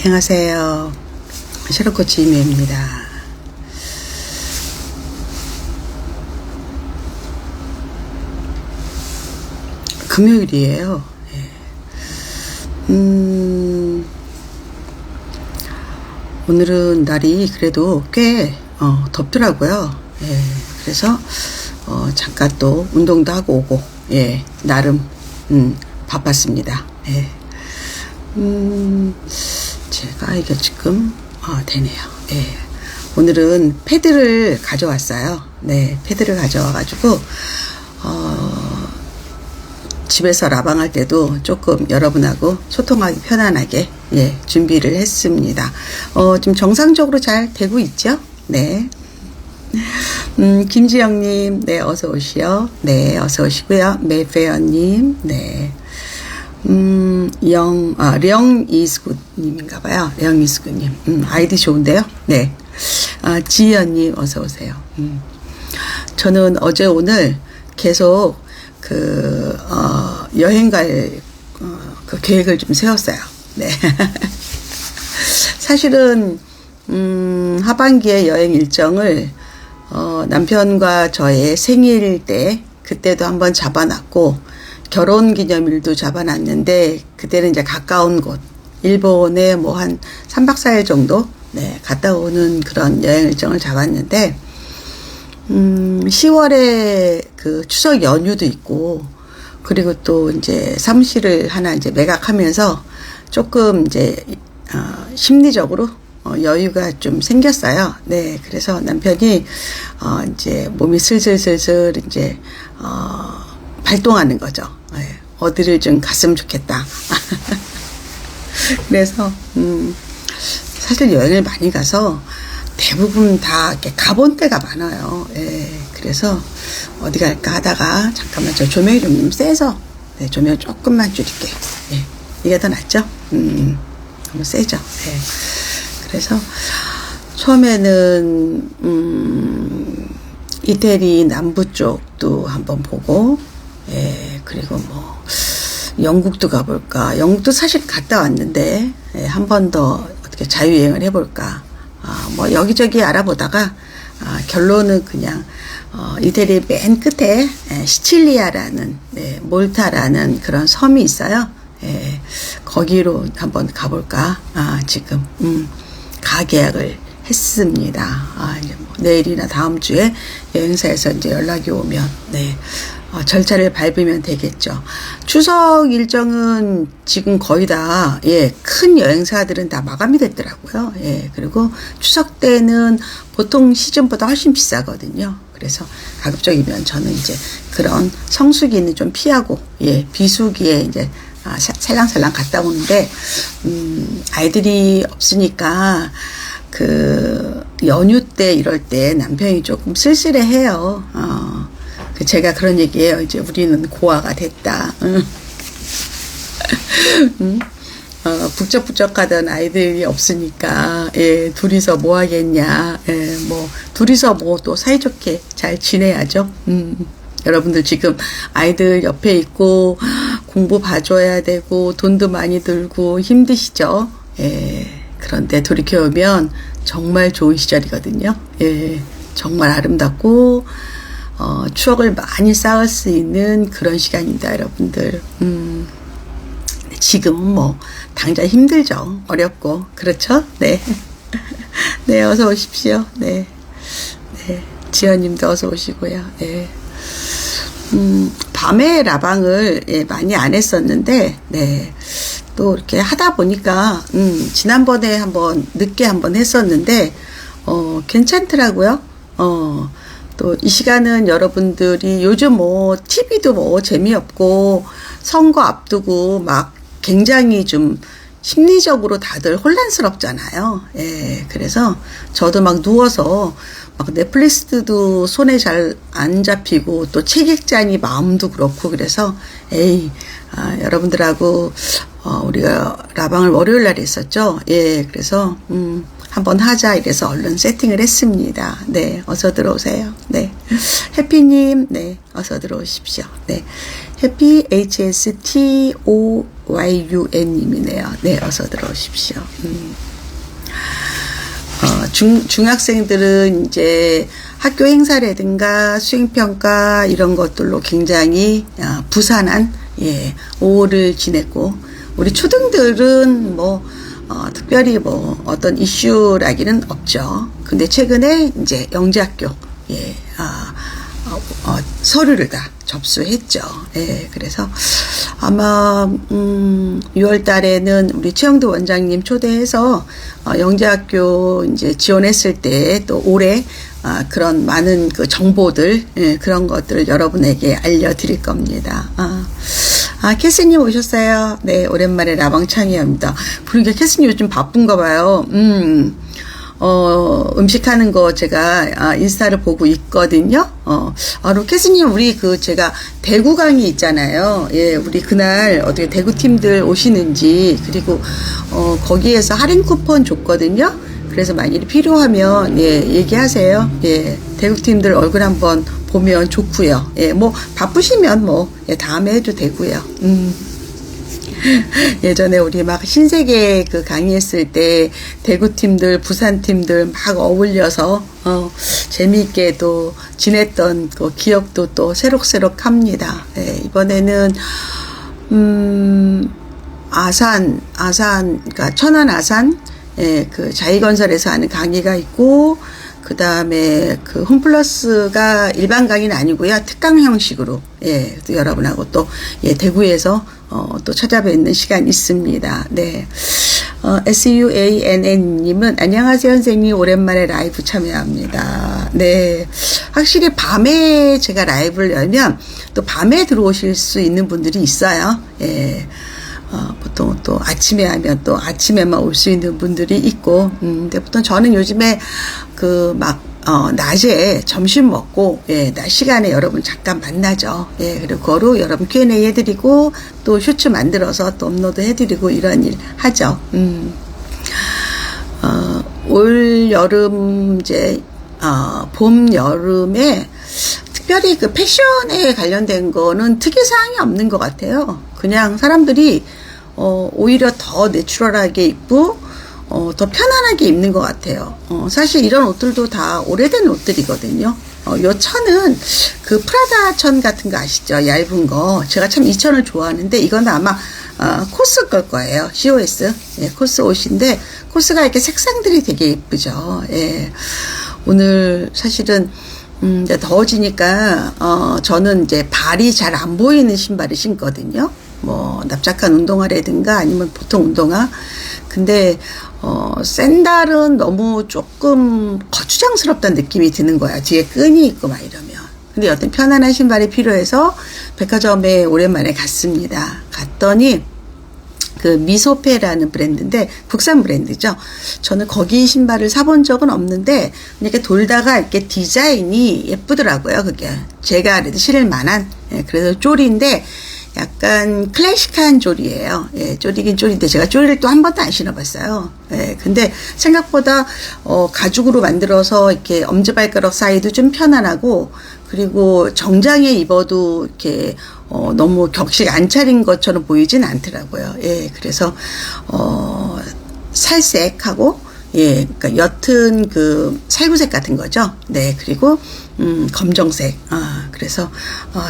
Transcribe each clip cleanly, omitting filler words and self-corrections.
안녕하세요. 셰르코치 이메입니다. 금요일이에요. 오늘은 날이 그래도 꽤 덥더라고요. 그래서 잠깐 또 운동도 하고 오고 나름 바빴습니다. 제가 이게 지금 되네요. 오늘은 패드를 가져왔어요. 패드를 가져와가지고 집에서 라방할 때도 조금 여러분하고 소통하기 편안하게 준비를 했습니다. 지금 정상적으로 잘 되고 있죠? 김지영님, 어서 오시요. 어서 오시고요. 메페어님, 령이스굿님인가봐요. 령이스굿님. 아이디 좋은데요? 지연님, 어서 오세요. 저는 어제 오늘 계속 여행 갈, 그 계획을 좀 세웠어요. 사실은, 하반기에 여행 일정을, 남편과 저의 생일 때, 그때도 한번 잡아놨고, 결혼 기념일도 잡아놨는데, 그때는 이제 가까운 곳, 일본에 뭐 한 3박 4일 정도, 갔다 오는 그런 여행 일정을 잡았는데, 10월에 그 추석 연휴도 있고, 그리고 또 이제 사무실을 하나 이제 매각하면서 조금 이제, 심리적으로, 여유가 좀 생겼어요. 그래서 남편이, 이제 몸이 슬슬슬슬 이제, 발동하는 거죠. 어디를 좀 갔으면 좋겠다. 그래서, 사실 여행을 많이 가서, 대부분 다 이렇게 가본 데가 많아요. 그래서 어디 갈까 하다가 잠깐만 저 조명이 좀 세서 조명 조금만 줄일게요. 이게 더 낫죠? 너무 세죠? 그래서 처음에는 이태리 남부 쪽도 한번 보고 그리고 뭐 영국도 가볼까. 영국도 사실 갔다 왔는데 한 번 더 어떻게 자유여행을 해볼까. 뭐 여기저기 알아보다가 결론은 그냥 이태리 맨 끝에 시칠리아라는 몰타라는 그런 섬이 있어요. 거기로 한번 가볼까. 지금 가계약을 했습니다. 이제 뭐 내일이나 다음 주에 여행사에서 이제 연락이 오면 절차를 밟으면 되겠죠. 추석 일정은 지금 거의 다, 큰 여행사들은 다 마감이 됐더라고요. 그리고 추석 때는 보통 시즌보다 훨씬 비싸거든요. 그래서 가급적이면 저는 이제 그런 성수기는 좀 피하고, 비수기에 이제, 살랑살랑 갔다 오는데, 아이들이 없으니까, 연휴 때 이럴 때 남편이 조금 쓸쓸해 해요. 제가 그런 얘기예요. 이제 우리는 고아가 됐다. 북적북적하던 아이들이 없으니까, 둘이서 뭐 하겠냐. 뭐, 둘이서 뭐 또 사이좋게 잘 지내야죠. 여러분들 지금 아이들 옆에 있고, 공부 봐줘야 되고, 돈도 많이 들고 힘드시죠? 그런데 돌이켜보면 정말 좋은 시절이거든요. 정말 아름답고, 추억을 많이 쌓을 수 있는 그런 시간입니다, 여러분들. 지금은 뭐, 당장 힘들죠. 어렵고. 그렇죠? 어서 오십시오. 지연님도 어서 오시고요. 밤에 라방을, 많이 안 했었는데, 또 이렇게 하다 보니까, 지난번에 늦게 한번 했었는데, 괜찮더라고요. 또 이 시간은 여러분들이 요즘 뭐 TV도 뭐 재미없고 선거 앞두고 막 굉장히 좀 심리적으로 다들 혼란스럽잖아요. 그래서 저도 막 누워서 막 넷플릭스도 손에 잘 안 잡히고 또 책 읽자니 마음도 그렇고 그래서 여러분들하고 우리가 라방을 월요일 날에 했었죠. 그래서 한번 하자 이래서 얼른 세팅을 했습니다. 어서 들어오세요. 해피님, 어서 들어오십시오. 해피 HSTO YUN님이네요. 네, 어서 들어오십시오. 중학생들은 이제 학교 행사라든가 수행평가 이런 것들로 굉장히 부산한 5월을 지냈고, 우리 초등들은 특별히 어떤 이슈라기는 없죠. 근데 최근에 이제 영재학교 서류를 다 접수했죠. 그래서 아마 6월 달에는 우리 최영도 원장님 초대해서 영재학교 이제 지원했을 때 또 올해 그런 많은 그 정보들, 그런 것들을 여러분에게 알려드릴 겁니다. 캐스님 오셨어요. 네, 오랜만에 라방창이합니다. 그러니까 캐스님 요즘 바쁜가 봐요. 음식하는 거 제가 인스타를 보고 있거든요. 캐스님, 우리 제가 대구 강의 있잖아요. 예, 우리 그날 어떻게 대구 팀들 오시는지, 그리고 거기에서 할인 쿠폰 줬거든요. 그래서 만일 필요하면 얘기하세요. 예, 대구 팀들 얼굴 한번 보면 좋고요. 예, 바쁘시면 다음에 해도 되고요. 예전에 우리 막 신세계 그 강의했을 때 대구 팀들, 부산 팀들 막 어울려서 재미있게 또 지냈던 그 기억도 또 새록새록합니다. 예, 이번에는 그러니까 천안 아산 그 자이건설에서 하는 강의가 있고, 그 다음에 그 홈플러스가 일반 강의는 아니고요, 특강 형식으로 또 여러분하고 또 대구에서 또 찾아뵙는 시간이 있습니다. 네. SUANN님은 안녕하세요 선생님, 오랜만에 라이브 참여합니다. 네. 확실히 밤에 제가 라이브를 열면 또 밤에 들어오실 수 있는 분들이 있어요. 예. 보통 또 아침에 하면 또 아침에만 올 수 있는 분들이 있고, 근데 보통 저는 요즘에 낮에 점심 먹고, 낮 시간에 여러분 잠깐 만나죠. 그리고 그거로 여러분 Q&A 해드리고, 또 쇼츠 만들어서 또 업로드 해드리고, 이런 일 하죠. 올 여름, 봄, 여름에 특별히 그 패션에 관련된 거는 특이사항이 없는 것 같아요. 그냥 사람들이 오히려 더 내추럴하게 입고 더 편안하게 입는 것 같아요. 사실 이런 옷들도 다 오래된 옷들이거든요. 요 천은 그 프라다 천 같은 거 아시죠? 얇은 거. 제가 참 이 천을 좋아하는데, 이건 아마 코스 걸 거예요. COS. 코스 옷인데, 코스가 이렇게 색상들이 되게 예쁘죠. 오늘 사실은 이제 더워지니까 저는 이제 발이 잘 안 보이는 신발을 신거든요. 납작한 운동화라든가 아니면 보통 운동화. 근데 샌들은 너무 조금 거추장스럽다는 느낌이 드는 거야. 뒤에 끈이 있고 막 이러면. 근데 여튼 편안한 신발이 필요해서 백화점에 오랜만에 갔습니다. 갔더니 그 미소페라는 브랜드인데, 국산 브랜드죠. 저는 거기 신발을 사본 적은 없는데 이렇게 돌다가 이렇게 디자인이 예쁘더라고요. 그게 제가 그래도 신을 만한, 그래서 쪼리인데 약간 클래식한 쪼리예요. 쪼리긴 쪼리인데 제가 쪼리를 또 한 번도 안 신어봤어요. 근데 생각보다 가죽으로 만들어서 이렇게 엄지발가락 사이도 좀 편안하고, 그리고 정장에 입어도 이렇게 너무 격식 안 차린 것처럼 보이진 않더라고요. 그래서 살색하고, 그러니까 옅은 그 살구색 같은 거죠. 네, 그리고 검정색. 그래서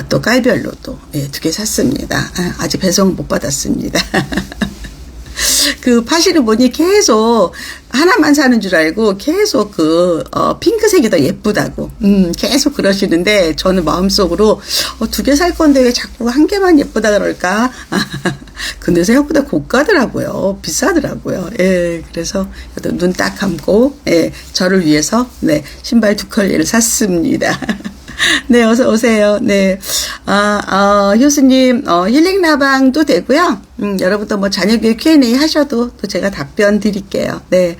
또 깔별로 또 2개 샀습니다. 아직 배송 못 받았습니다. 그 파시는 분이 계속 하나만 사는 줄 알고 계속 핑크색이 더 예쁘다고 계속 그러시는데, 저는 마음속으로 2개 살 건데 왜 자꾸 1개만 예쁘다 그럴까? 근데 생각보다 고가더라고요. 비싸더라고요. 그래서 눈 딱 감고 저를 위해서 신발 2컬레를 샀습니다. 네, 어서 오세요. 네. 효수님, 힐링 라방도 되고요. 여러분도 자녀교육 Q&A 하셔도 또 제가 답변 드릴게요. 네.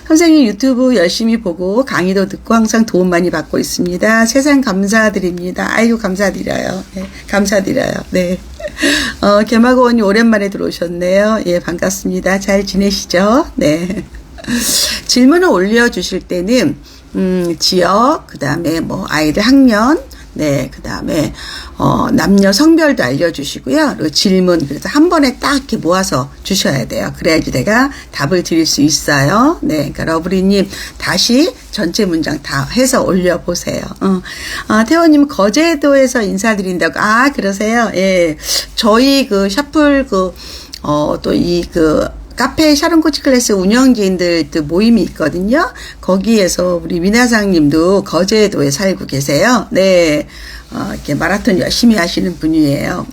선생님 유튜브 열심히 보고 강의도 듣고 항상 도움 많이 받고 있습니다. 세상 감사드립니다. 아이고, 감사드려요. 네, 감사드려요. 네. 개마고원이 오랜만에 들어오셨네요. 반갑습니다. 잘 지내시죠? 네. 질문을 올려주실 때는, 지역, 그 다음에 아이들 학년, 네, 그 다음에, 남녀 성별도 알려주시고요. 그리고 질문, 그래서 한 번에 딱 이렇게 모아서 주셔야 돼요. 그래야지 내가 답을 드릴 수 있어요. 네, 그러니까 러브리님, 다시 전체 문장 다 해서 올려보세요. 태호님, 거제도에서 인사드린다고. 아, 그러세요? 예. 저희 그 샤플 또 카페 샤론코치 클래스 운영진들 모임이 있거든요. 거기에서 우리 미나상님도 거제도에 살고 계세요. 네. 이렇게 마라톤 열심히 하시는 분이에요.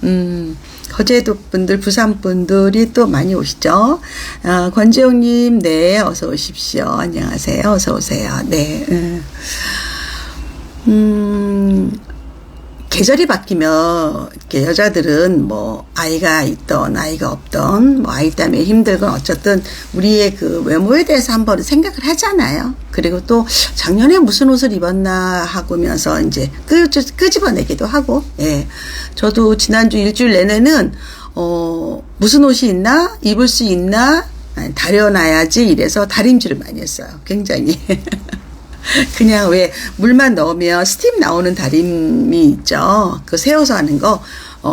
거제도 분들, 부산 분들이 또 많이 오시죠. 권지영님, 네. 어서 오십시오. 안녕하세요. 어서 오세요. 네. 계절이 바뀌면 이렇게 여자들은 뭐 아이가 있던 아이가 없던 뭐 아이 때문에 힘들건 어쨌든 우리의 그 외모에 대해서 한번 생각을 하잖아요. 그리고 또 작년에 무슨 옷을 입었나 하고면서 이제 끄집어내기도 하고. 예. 저도 지난주 일주일 내내는 무슨 옷이 있나 입을 수 있나 다려놔야지 이래서 다림질을 많이 했어요. 굉장히. 그냥 왜 물만 넣으면 스팀 나오는 다림이 있죠. 그 세워서 하는 거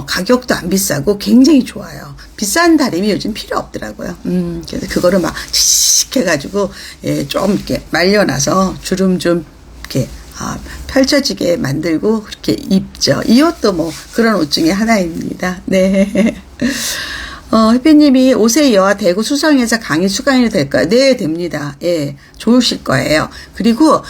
가격도 안 비싸고 굉장히 좋아요. 비싼 다림이 요즘 필요 없더라고요. 그래서 그거를 막 칙칙 해가지고 예, 좀 이렇게 말려놔서 주름 좀 이렇게 펼쳐지게 만들고 그렇게 입죠. 이 옷도 뭐 그런 옷 중에 하나입니다. 네. 혜피님이 옷에 이어 대구 수성에서 강의 수강이 될까요? 네, 됩니다. 예, 좋으실 거예요. 그리고,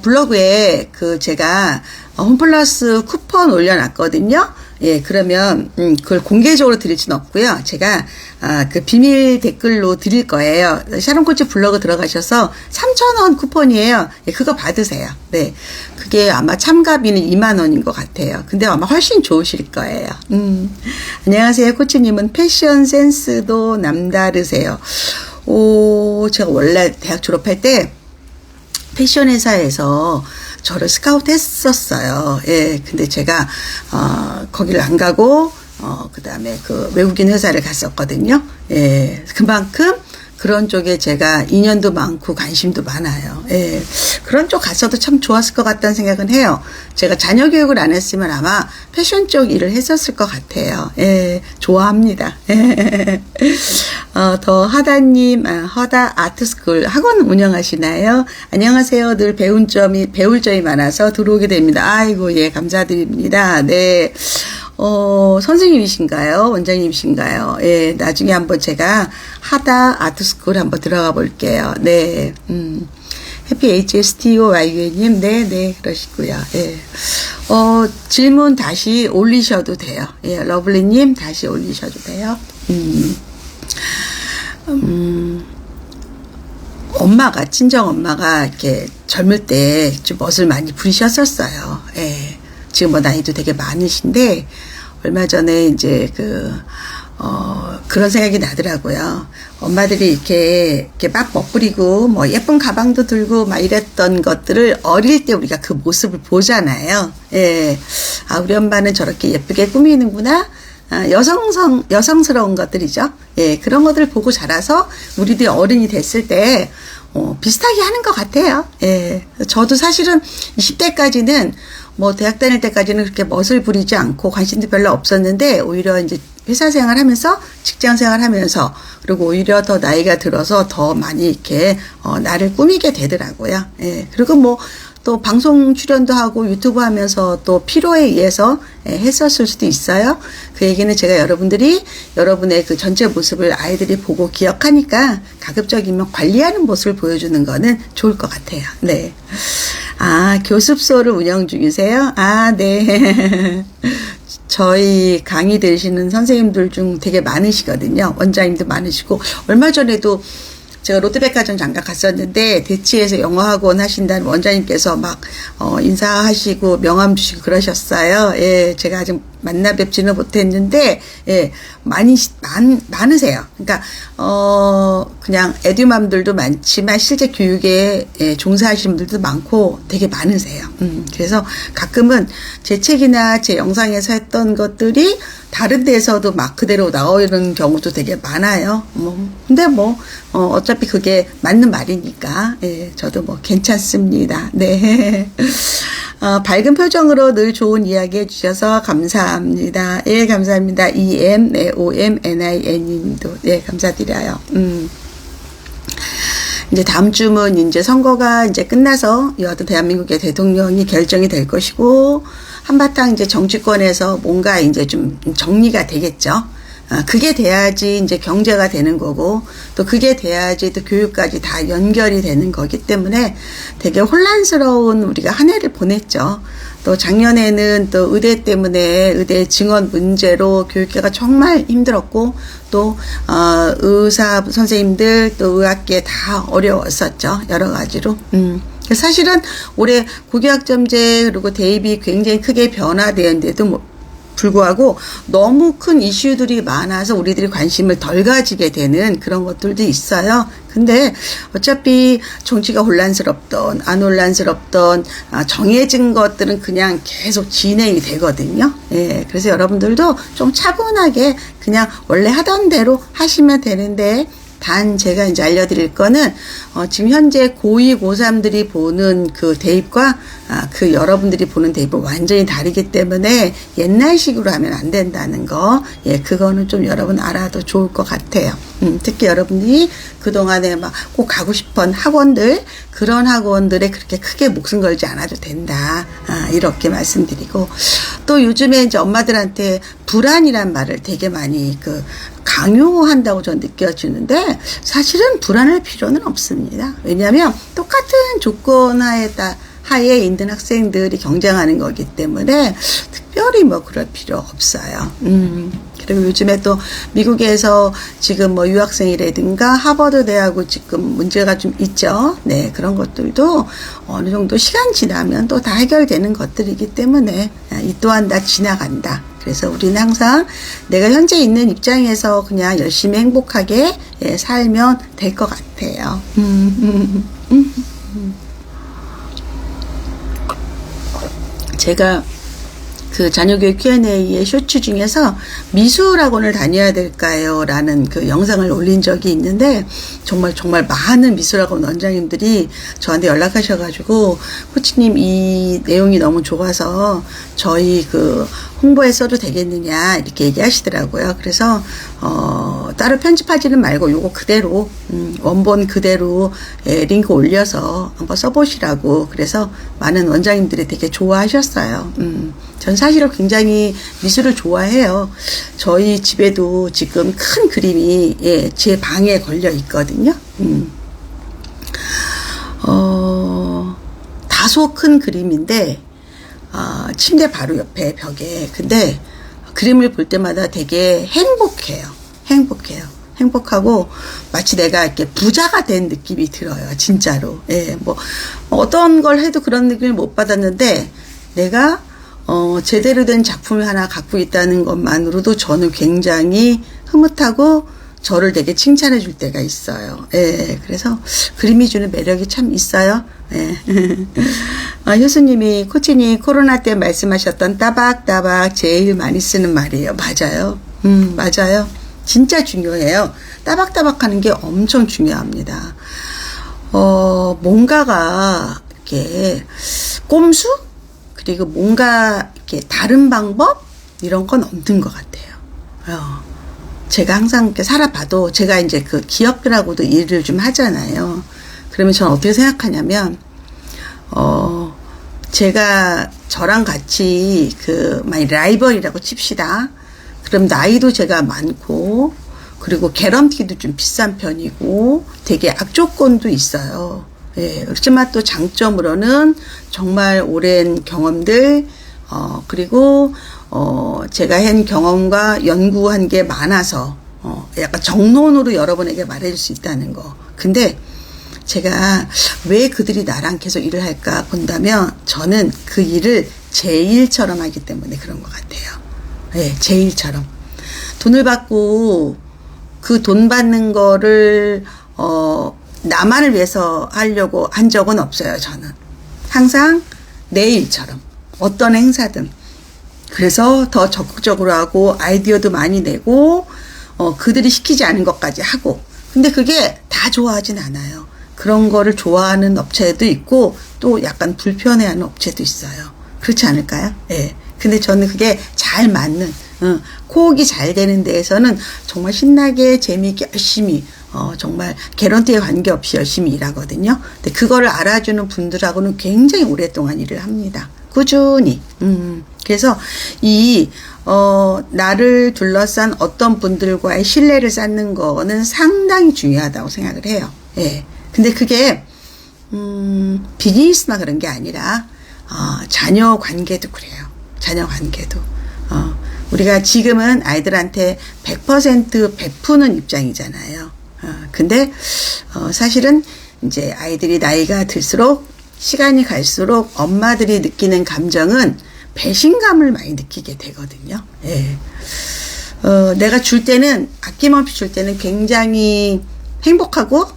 블로그에 제가 홈플러스 쿠폰 올려놨거든요. 예, 그러면, 그걸 공개적으로 드릴 수는 없고요. 제가, 그 비밀 댓글로 드릴 거예요. 샤론코치 블로그 들어가셔서 3,000원 쿠폰이에요. 예, 그거 받으세요. 네. 그게 아마 참가비는 2만원인 것 같아요. 근데 아마 훨씬 좋으실 거예요. 안녕하세요. 코치님은 패션 센스도 남다르세요. 제가 원래 대학 졸업할 때 패션 회사에서 저를 스카우트 했었어요. 예, 근데 제가, 거기를 안 가고, 그 다음에 외국인 회사를 갔었거든요. 예, 그만큼 그런 쪽에 제가 인연도 많고 관심도 많아요. 예, 그런 쪽 갔어도 참 좋았을 것 같다는 생각은 해요. 제가 자녀 교육을 안 했으면 아마 패션 쪽 일을 했었을 것 같아요. 예, 좋아합니다. 더 하다님, 허다 아트스쿨 학원 운영하시나요? 안녕하세요. 늘 배울 점이 많아서 들어오게 됩니다. 아이고, 예, 감사드립니다. 네. 선생님이신가요? 원장님이신가요? 예, 나중에 한번 제가 하다 아트스쿨 한번 들어가 볼게요. 네. 해피 HSTOYU님, 네, 그러시고요. 예. 질문 다시 올리셔도 돼요. 예, 러블리님 다시 올리셔도 돼요. 친정 엄마가 이렇게 젊을 때 좀 멋을 많이 부리셨었어요. 예. 지금 뭐 나이도 되게 많으신데, 얼마 전에 이제 그런 생각이 나더라고요. 엄마들이 이렇게 막 멋부리고, 뭐 예쁜 가방도 들고 막 이랬던 것들을 어릴 때 우리가 그 모습을 보잖아요. 예. 우리 엄마는 저렇게 예쁘게 꾸미는구나. 여성스러운 것들이죠. 예. 그런 것들을 보고 자라서 우리들이 어른이 됐을 때, 비슷하게 하는 것 같아요. 예. 저도 사실은 20대까지는 뭐 대학 다닐 때까지는 그렇게 멋을 부리지 않고 관심도 별로 없었는데 오히려 이제 회사 생활하면서 직장 생활하면서 그리고 오히려 더 나이가 들어서 더 많이 이렇게 나를 꾸미게 되더라고요. 예. 그리고 뭐 또 방송 출연도 하고 유튜브 하면서 또 필요에 의해서 했었을 수도 있어요. 그 얘기는 제가 여러분의 그 전체 모습을 아이들이 보고 기억하니까 가급적이면 관리하는 모습을 보여주는 거는 좋을 것 같아요. 네. 교습소를 운영 중이세요? 네. 저희 강의 들으시는 선생님들 중 되게 많으시거든요. 원장님도 많으시고, 얼마 전에도 제가 롯데백화점 잠깐 갔었는데 대치에서 영어학원 하신다는 원장님께서 막 인사하시고 명함 주시고 그러셨어요. 예, 제가 아직 만나 뵙지는 못했는데 예, 많으세요. 그러니까 그냥 에듀맘들도 많지만 실제 교육에 종사하시는 분들도 많고 되게 많으세요. 그래서 가끔은 제 책이나 제 영상에서 했던 것들이 다른 데서도 막 그대로 나오는 경우도 되게 많아요. 근데 어차피 그게 맞는 말이니까, 예, 저도 괜찮습니다. 네. 밝은 표정으로 늘 좋은 이야기 해주셔서 감사합니다. 예, 감사합니다. EMOMNIN님도 예, 감사드려요. 이제 다음 주면 이제 선거가 이제 끝나서 여하튼 대한민국의 대통령이 결정이 될 것이고 한바탕 이제 정치권에서 뭔가 이제 좀 정리가 되겠죠. 그게 돼야지 이제 경제가 되는 거고 또 그게 돼야지 또 교육까지 다 연결이 되는 거기 때문에 되게 혼란스러운 우리가 한 해를 보냈죠. 또 작년에는 또 의대 때문에 의대 증원 문제로 교육계가 정말 힘들었고 또 의사 선생님들 또 의학계 다 어려웠었죠. 여러 가지로. 사실은 올해 고교학점제 그리고 대입이 굉장히 크게 변화되었는데도 불구하고 너무 큰 이슈들이 많아서 우리들이 관심을 덜 가지게 되는 그런 것들도 있어요. 근데 어차피 정치가 혼란스럽던 안 혼란스럽던 정해진 것들은 그냥 계속 진행이 되거든요. 예, 그래서 여러분들도 좀 차분하게 그냥 원래 하던 대로 하시면 되는데 단 제가 이제 알려드릴 거는 지금 현재 고2, 고3들이 보는 그 대입과 그 여러분들이 보는 대입은 완전히 다르기 때문에 옛날식으로 하면 안 된다는 거, 예, 그거는 좀 여러분 알아도 좋을 것 같아요. 특히 여러분들이 그동안에 막 꼭 가고 싶은 학원들, 그런 학원들에 그렇게 크게 목숨 걸지 않아도 된다. 이렇게 말씀드리고, 또 요즘에 이제 엄마들한테 불안이란 말을 되게 많이 강요한다고 저는 느껴지는데 사실은 불안할 필요는 없습니다. 왜냐하면 똑같은 조건 하에 있는 학생들이 경쟁하는 거기 때문에 특별히 뭐 그럴 필요 없어요. 그리고 요즘에 또 미국에서 지금 뭐 유학생이라든가 하버드 대하고 지금 문제가 좀 있죠. 네, 그런 것들도 어느 정도 시간 지나면 또 다 해결되는 것들이기 때문에 이 또한 다 지나간다. 그래서 우리는 항상 내가 현재 있는 입장에서 그냥 열심히 행복하게 살면 될 것 같아요. 제가 그 자녀교육 Q&A의 쇼츠 중에서 미술학원을 다녀야 될까요? 라는 그 영상을 올린 적이 있는데 정말 많은 미술학원 원장님들이 저한테 연락하셔가지고 코치님 이 내용이 너무 좋아서 저희 그 홍보에 써도 되겠느냐 이렇게 얘기하시더라고요. 그래서 따로 편집하지는 말고 요거 그대로 원본 그대로 링크 올려서 한번 써보시라고 그래서 많은 원장님들이 되게 좋아하셨어요. 전 사실은 굉장히 미술을 좋아해요. 저희 집에도 지금 큰 그림이 제 방에 걸려 있거든요. 다소 큰 그림인데 침대 바로 옆에 벽에. 근데 그림을 볼 때마다 되게 행복하고 마치 내가 이렇게 부자가 된 느낌이 들어요. 진짜로. 예, 뭐 어떤 걸 해도 그런 느낌을 못 받았는데 내가 제대로 된 작품을 하나 갖고 있다는 것만으로도 저는 굉장히 흐뭇하고 저를 되게 칭찬해 줄 때가 있어요. 예, 그래서 그림이 주는 매력이 참 있어요. 예. 효수님이 코치님 코로나 때 말씀하셨던 따박따박 제일 많이 쓰는 말이에요. 맞아요. 맞아요. 진짜 중요해요. 따박따박 하는 게 엄청 중요합니다. 뭔가가 이렇게 꼼수? 그리고 뭔가 이렇게 다른 방법? 이런 건 없는 것 같아요. 제가 항상 이렇게 살아봐도 제가 이제 그 기업들하고도 일을 좀 하잖아요. 그러면 저는 어떻게 생각하냐면, 제가 저랑 같이 만약 라이벌이라고 칩시다. 그럼 나이도 제가 많고, 그리고 개런티도 좀 비싼 편이고, 되게 악조건도 있어요. 예, 그렇지만 또 장점으로는 정말 오랜 경험들, 그리고, 제가 한 경험과 연구한 게 많아서, 약간 정론으로 여러분에게 말해줄 수 있다는 거. 근데 제가 왜 그들이 나랑 계속 일을 할까 본다면 저는 그 일을 제 일처럼 하기 때문에 그런 것 같아요. 예, 제 일처럼. 돈을 받고 그 돈 받는 거를, 나만을 위해서 하려고 한 적은 없어요, 저는. 항상 내 일처럼. 어떤 행사든. 그래서 더 적극적으로 하고 아이디어도 많이 내고 그들이 시키지 않은 것까지 하고 근데 그게 다 좋아하진 않아요. 그런 거를 좋아하는 업체도 있고 또 약간 불편해하는 업체도 있어요. 그렇지 않을까요? 예. 근데 저는 그게 잘 맞는, 코옥이 잘 되는 데에서는 정말 신나게 재미있게 열심히 정말 개런티에 관계없이 열심히 일하거든요. 근데 그거를 알아주는 분들하고는 굉장히 오랫동안 일을 합니다. 꾸준히. 그래서 나를 둘러싼 어떤 분들과의 신뢰를 쌓는 거는 상당히 중요하다고 생각을 해요. 예. 근데 그게, 비즈니스나 그런 게 아니라, 자녀 관계도 그래요. 자녀 관계도. 우리가 지금은 아이들한테 100% 베푸는 입장이잖아요. 근데, 사실은 이제 아이들이 나이가 들수록, 시간이 갈수록 엄마들이 느끼는 감정은 배신감을 많이 느끼게 되거든요. 예. 내가 줄 때는, 아낌없이 줄 때는 굉장히 행복하고,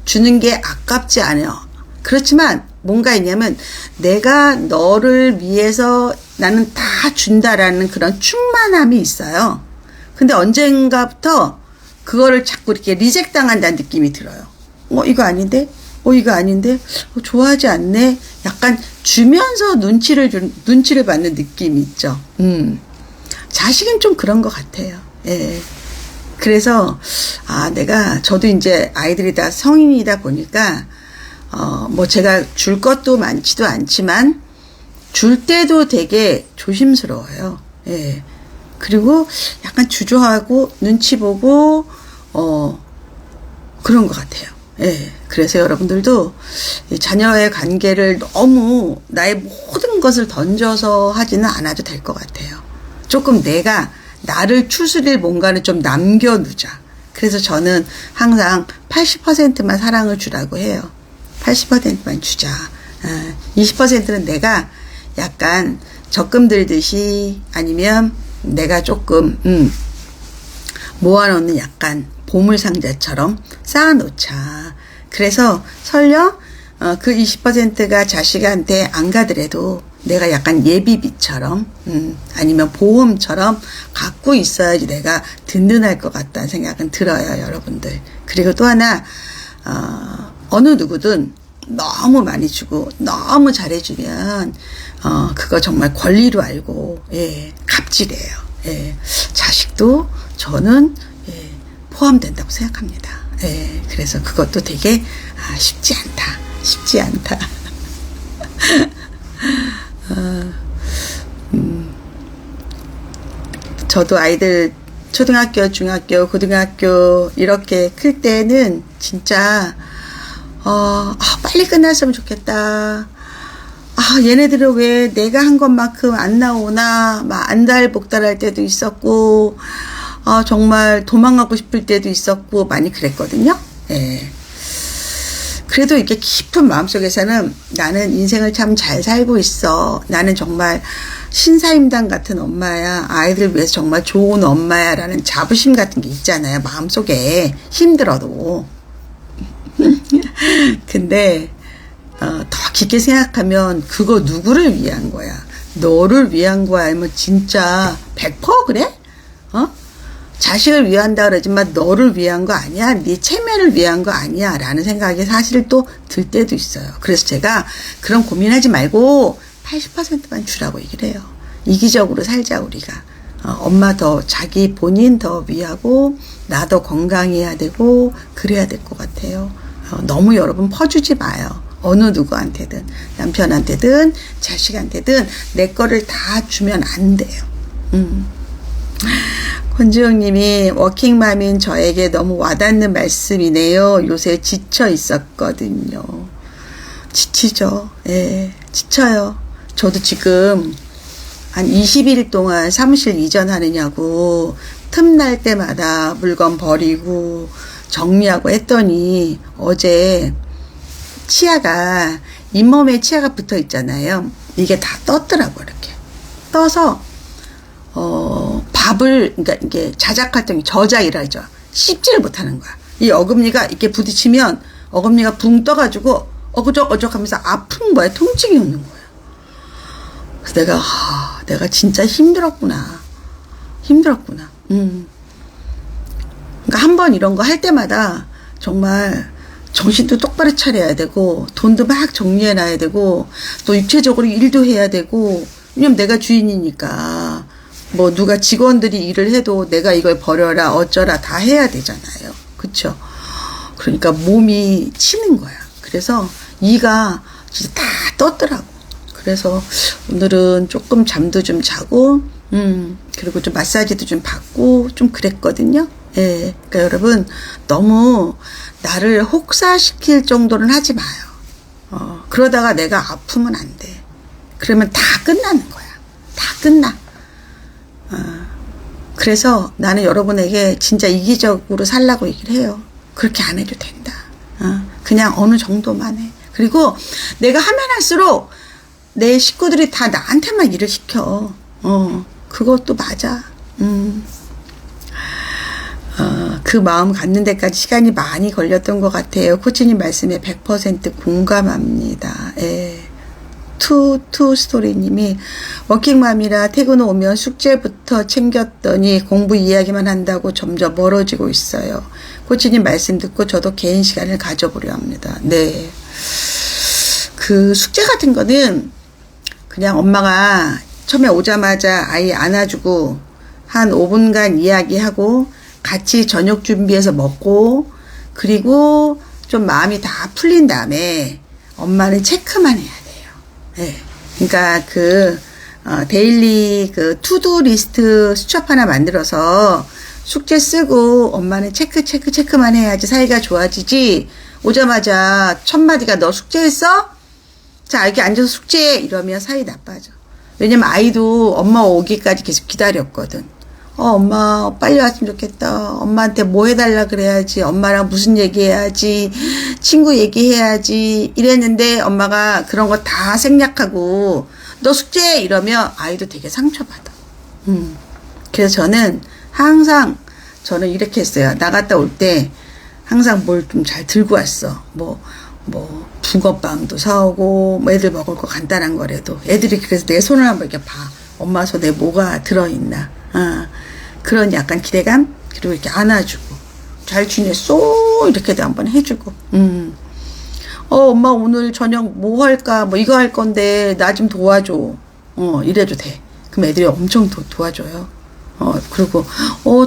주는 게 아깝지 않아요. 그렇지만, 뭔가 있냐면, 내가 너를 위해서 나는 다 준다라는 그런 충만함이 있어요. 근데 언젠가부터 그거를 자꾸 이렇게 리젝 당한다는 느낌이 들어요. 이거 아닌데? 이거 아닌데? 좋아하지 않네? 약간 주면서 눈치를 받는 느낌이 있죠. 자식은 좀 그런 것 같아요. 예. 그래서, 저도 이제 아이들이 다 성인이다 보니까, 제가 줄 것도 많지도 않지만, 줄 때도 되게 조심스러워요. 예. 그리고 약간 주저하고, 눈치 보고, 그런 것 같아요. 예. 그래서 여러분들도 자녀의 관계를 너무 나의 모든 것을 던져서 하지는 않아도 될 것 같아요. 조금 내가 나를 추스릴 뭔가는 좀 남겨두자. 그래서 저는 항상 80%만 사랑을 주라고 해요. 80%만 주자. 20%는 내가 약간 적금 들듯이 아니면 내가 조금 모아놓는 약간 보물상자처럼 쌓아놓자. 그래서 설령 그 20%가 자식한테 안 가더라도 내가 약간 예비비처럼 아니면 보험처럼 갖고 있어야지 내가 든든할 것 같다는 생각은 들어요, 여러분들. 그리고 또 하나 어느 누구든 너무 많이 주고 너무 잘해주면 그거 정말 권리로 알고 갑질해요. 예. 자식도 저는 포함된다고 생각합니다. 그래서 그것도 되게 쉽지 않다. 저도 아이들 초등학교, 중학교, 고등학교 이렇게 클 때는 진짜 빨리 끝났으면 좋겠다. 얘네들은 왜 내가 한 것만큼 안 나오나 막 안달복달할 때도 있었고 정말 도망가고 싶을 때도 있었고 많이 그랬거든요. 예. 그래도 이렇게 깊은 마음속에서는 나는 인생을 참 잘 살고 있어. 나는 정말 신사임당 같은 엄마야. 아이들 위해서 정말 좋은 엄마야. 라는 자부심 같은 게 있잖아요. 마음속에. 힘들어도. 근데 더 깊게 생각하면 그거 누구를 위한 거야? 너를 위한 거야? 아니면 진짜 100% 그래? 자식을 위한다 그러지만 너를 위한 거 아니야? 네 체면을 위한 거 아니야? 라는 생각이 사실 또 들 때도 있어요. 그래서 제가 그런 고민하지 말고 80%만 주라고 얘기를 해요. 이기적으로 살자 우리가. 엄마 자기 본인 더 위하고 나 더 건강해야 되고 그래야 될 것 같아요. 너무 여러분 퍼주지 마요. 어느 누구한테든 남편한테든 자식한테든 내 거를 다 주면 안 돼요. 권주영님이 워킹맘인 저에게 너무 와닿는 말씀이네요. 요새 지쳐 있었거든요. 지치죠. 예, 지쳐요. 저도 지금 한 20일 동안 사무실 이전하느냐고 틈날 때마다 물건 버리고 정리하고 했더니 어제 치아가 잇몸에 치아가 붙어 있잖아요. 이게 다 떴더라고요. 이렇게 떠서 밥을 그러니까 이게 자작활동이 저작이라 하죠. 씹지를 못하는 거야. 이 어금니가 이렇게 부딪히면 어금니가 붕 떠가지고 어그적어적 하면서 아픈 거야. 통증이 오는 거야. 그래서 내가 진짜 힘들었구나. 그러니까 한 번 이런 거 할 때마다 정말 정신도 똑바로 차려야 되고 돈도 막 정리해 놔야 되고 또 육체적으로 일도 해야 되고 왜냐면 내가 주인이니까 뭐 누가 직원들이 일을 해도 내가 이걸 버려라 어쩌라 다 해야 되잖아요. 그쵸? 그러니까 몸이 치는 거야. 그래서 이가 진짜 다 떴더라고. 그래서 오늘은 조금 잠도 좀 자고 그리고 좀 마사지도 좀 받고 좀 그랬거든요. 예. 그러니까 여러분 너무 나를 혹사시킬 정도는 하지 마요. 그러다가 내가 아프면 안 돼. 그러면 다 끝나는 거야. 다 끝나. 그래서 나는 여러분에게 진짜 이기적으로 살라고 얘기를 해요. 그렇게 안 해도 된다. 그냥 어느 정도만 해. 그리고 내가 하면 할수록 내 식구들이 다 나한테만 일을 시켜. 그것도 맞아. 그 마음 갖는 데까지 시간이 많이 걸렸던 것 같아요. 코치님 말씀에 100% 공감합니다. 예. 투스토리님이 워킹맘이라 퇴근 후 오면 숙제부터 챙겼더니 공부 이야기만 한다고 점점 멀어지고 있어요. 코치님 말씀 듣고 저도 개인 시간을 가져보려 합니다. 네. 그 숙제 같은 거는 그냥 엄마가 처음에 오자마자 아이 안아주고 한 5분간 이야기하고 같이 저녁 준비해서 먹고 그리고 좀 마음이 다 풀린 다음에 엄마는 체크만 해야 돼요. 네. 그러니까 데일리 투두 리스트 수첩 하나 만들어서 숙제 쓰고 엄마는 체크만 해야지 사이가 좋아지지. 오자마자 첫 마디가 너 숙제했어? 자, 이렇게 앉아서 숙제해. 이러면 사이 나빠져. 왜냐면 아이도 엄마 오기까지 계속 기다렸거든. 엄마 빨리 왔으면 좋겠다. 엄마한테 뭐 해달라 그래야지. 엄마랑 무슨 얘기해야지. 친구 얘기해야지. 이랬는데 엄마가 그런 거 다 생략하고 너 숙제해 이러면 아이도 되게 상처받아. 그래서 저는 항상 이렇게 했어요. 나갔다 올 때 항상 뭘 좀 잘 들고 왔어. 붕어빵도 사오고 뭐 애들 먹을 거 간단한 거라도 애들이 그래서 내 손을 한번 이렇게 봐. 엄마 손에 뭐가 들어있나. 그런 약간 기대감 그리고 이렇게 안아주고 잘 지냈어 이렇게도 한번 해주고 엄마 오늘 저녁 뭐 할까 뭐 이거 할 건데 나 좀 도와줘 이래도 돼. 그럼 애들이 엄청 도와줘요. 그리고